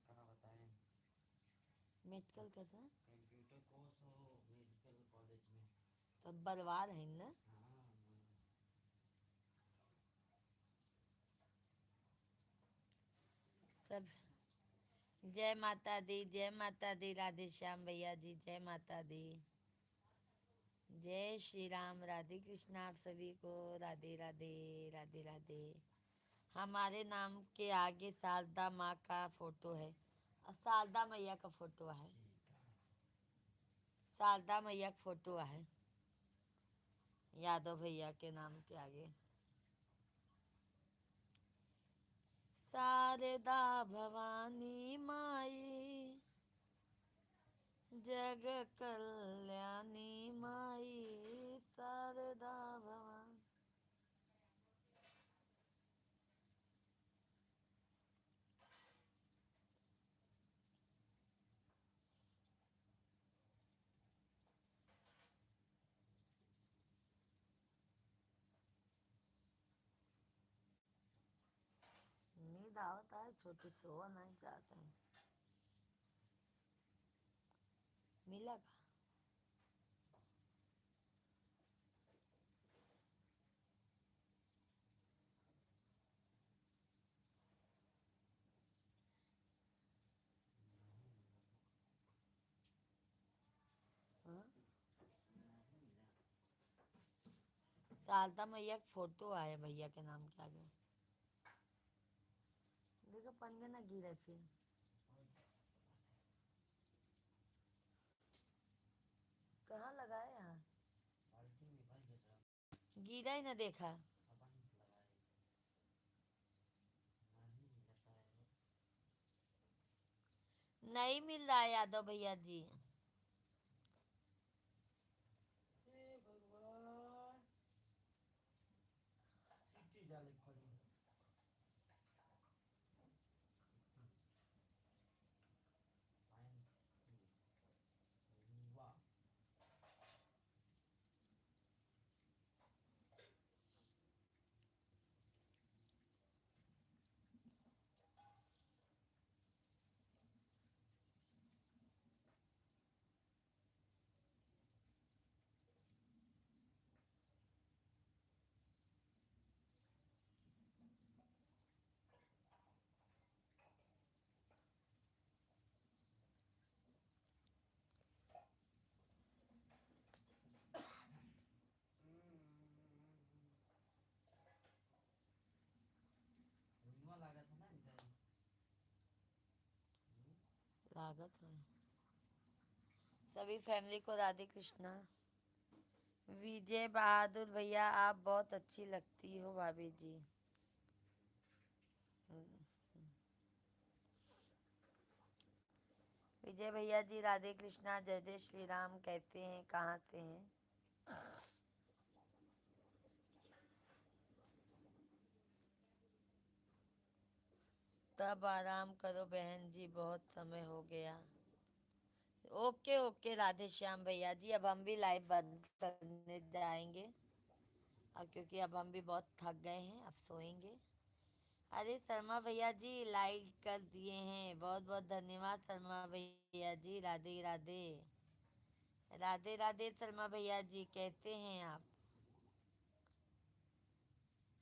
कहाँ बताएं? मेडिकल का था। कंप्यूटर कोर्स हो मेडिकल कॉलेज में। तो बलवार है ना। हाँ। सब जय माता दी, जय माता दी राधे श्याम भैया जी, जय माता दी। जय श्री राम, राधे कृष्णा आप सभी को। राधे राधे, राधे राधे। हमारे नाम के आगे शारदा माँ का फोटो है और शारदा मैया का फोटो है। शारदा मैया का फोटो है यादव भैया के नाम के आगे। शारदा भवानी माई, जग कल्याणी माई, शारदा भवानी। नींद आता है, छोटी सो नहीं चाहते हैं। मिला का? हाँ? शारदा मैया का फोटो आया भैया के नाम के आगे। देखो पन्ने ना गिरे फिर। कहाँ लगाए यहाँ? गिरा ही ना देखा। नहीं मिल रहा है यादव भैया जी। भगवान सीटी डाले खोली। वाह। लागत है ना इधर। लागत है। सभी फैमिली को राधे कृष्णा। विजय बहादुर भैया आप बहुत अच्छी लगती हो भाभी जी। विजय भैया जी राधे कृष्णा, जय जय श्री राम। कैसे हैं, कहाँ से हैं? तब आराम करो बहन जी, बहुत समय हो गया। ओके ओके राधे श्याम भैया जी, अब हम भी लाइव बंद करने जाएंगे अब, क्योंकि अब हम भी बहुत थक गए हैं, अब सोएंगे। अरे शर्मा भैया जी लाइक कर दिए हैं, बहुत बहुत धन्यवाद शर्मा भैया जी। राधे राधे, राधे राधे शर्मा भैया जी, कैसे हैं आप?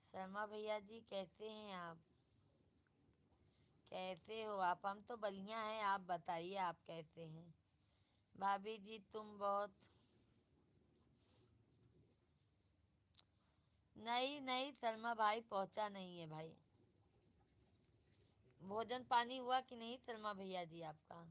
शर्मा भैया जी कैसे हैं आप? कैसे हो आप? हम तो बढ़िया हैं, आप बताइए आप कैसे हैं? भाभी जी तुम बहुत। नहीं नहीं शर्मा भाई पहुंचा नहीं है भाई। भोजन पानी हुआ कि नहीं शर्मा भैया जी आपका?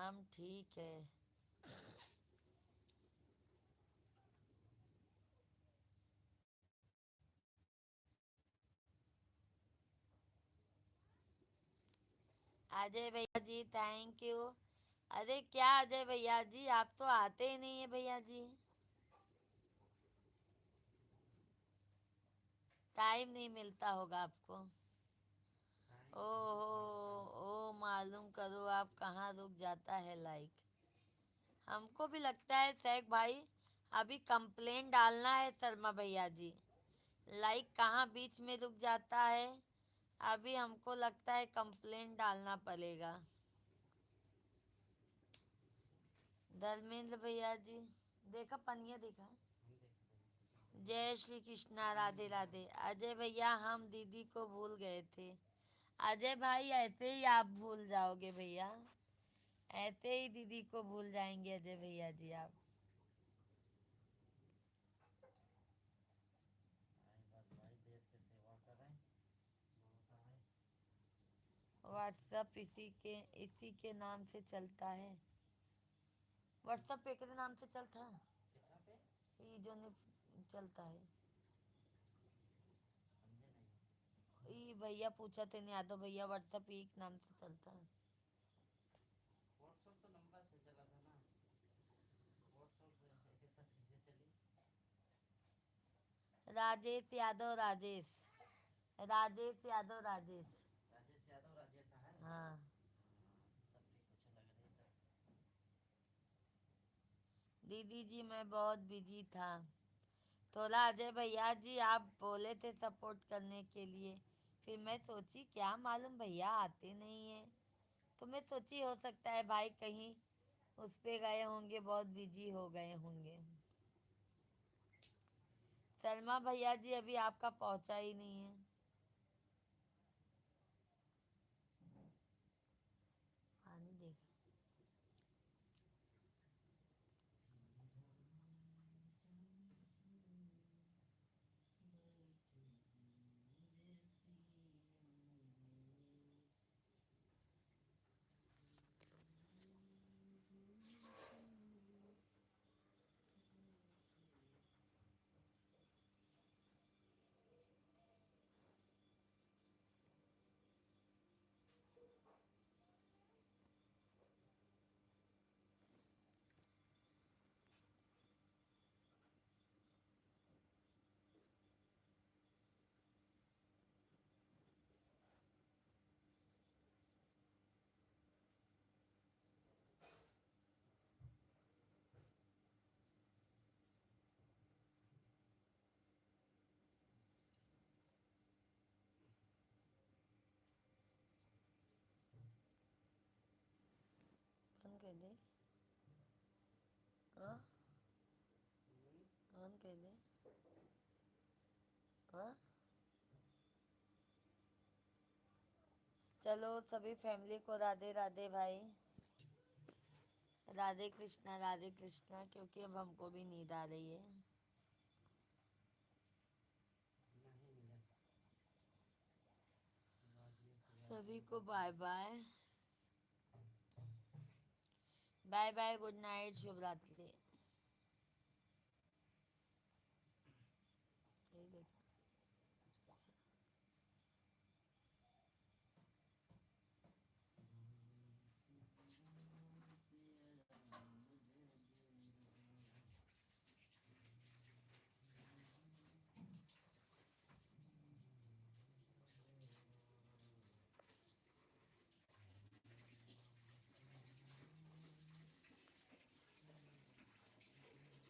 हम ठीक है। अजय भैया जी थैंक यू। अरे क्या अजय भैया जी, आप तो आते ही नहीं है भैया जी, टाइम नहीं मिलता होगा आपको। ओ ओ मालूम करो आप कहाँ रुक जाता है लाइक। हमको भी लगता है सैक भाई, अभी कंप्लेन डालना है शर्मा भैया जी, लाइक कहाँ बीच में रुक जाता है। अभी हमको लगता है कंप्लेन डालना पड़ेगा। धर्मेंद्र भैया जी देखा, पनिया देखा। जय श्री कृष्णा, राधे राधे। अजय भैया हम दीदी को भूल गए थे। अजय भाई ऐसे ही आप भूल जाओगे भैया, ऐसे ही दीदी को भूल जाएंगे अजय भैया जी आप। व्हाट्सअप इसी के नाम से चलता है। व्हाट्सअप पे के नाम से चलता है, ये जो चलता है। ये भैया पूछा थे नहीं, यादव भैया व्हाट्सअप एक नाम से चलता है। व्हाट्सअप तो लंबा से चला था ना, व्हाट्सअप इतना चीजें चली। राजेश यादव, राजेश राजेश यादव, राजेश। राजेश यादव, राजेश है। हाँ तब भी कुछ लग रही था। दीदी जी मैं बहुत बिजी था थोड़ा। अजय भैया जी आप बोले थे सपोर्ट करने के लिए, फिर मैं सोची क्या मालूम भैया आते नहीं है, तो मैं सोची हो सकता है भाई कहीं उस पे गए होंगे, बहुत बिजी हो गए होंगे। सलमा भैया जी अभी आपका पहुंचा ही नहीं है। पानी देख। बंद कर दे। हाँ बंद कर दे। हाँ चलो सभी फैमिली को राधे राधे भाई, राधे कृष्णा राधे कृष्णा, क्योंकि अब हमको भी नींद आ रही है। नहीं मिला। सभी को bye bye, bye bye, good night, शुभ रात्रि।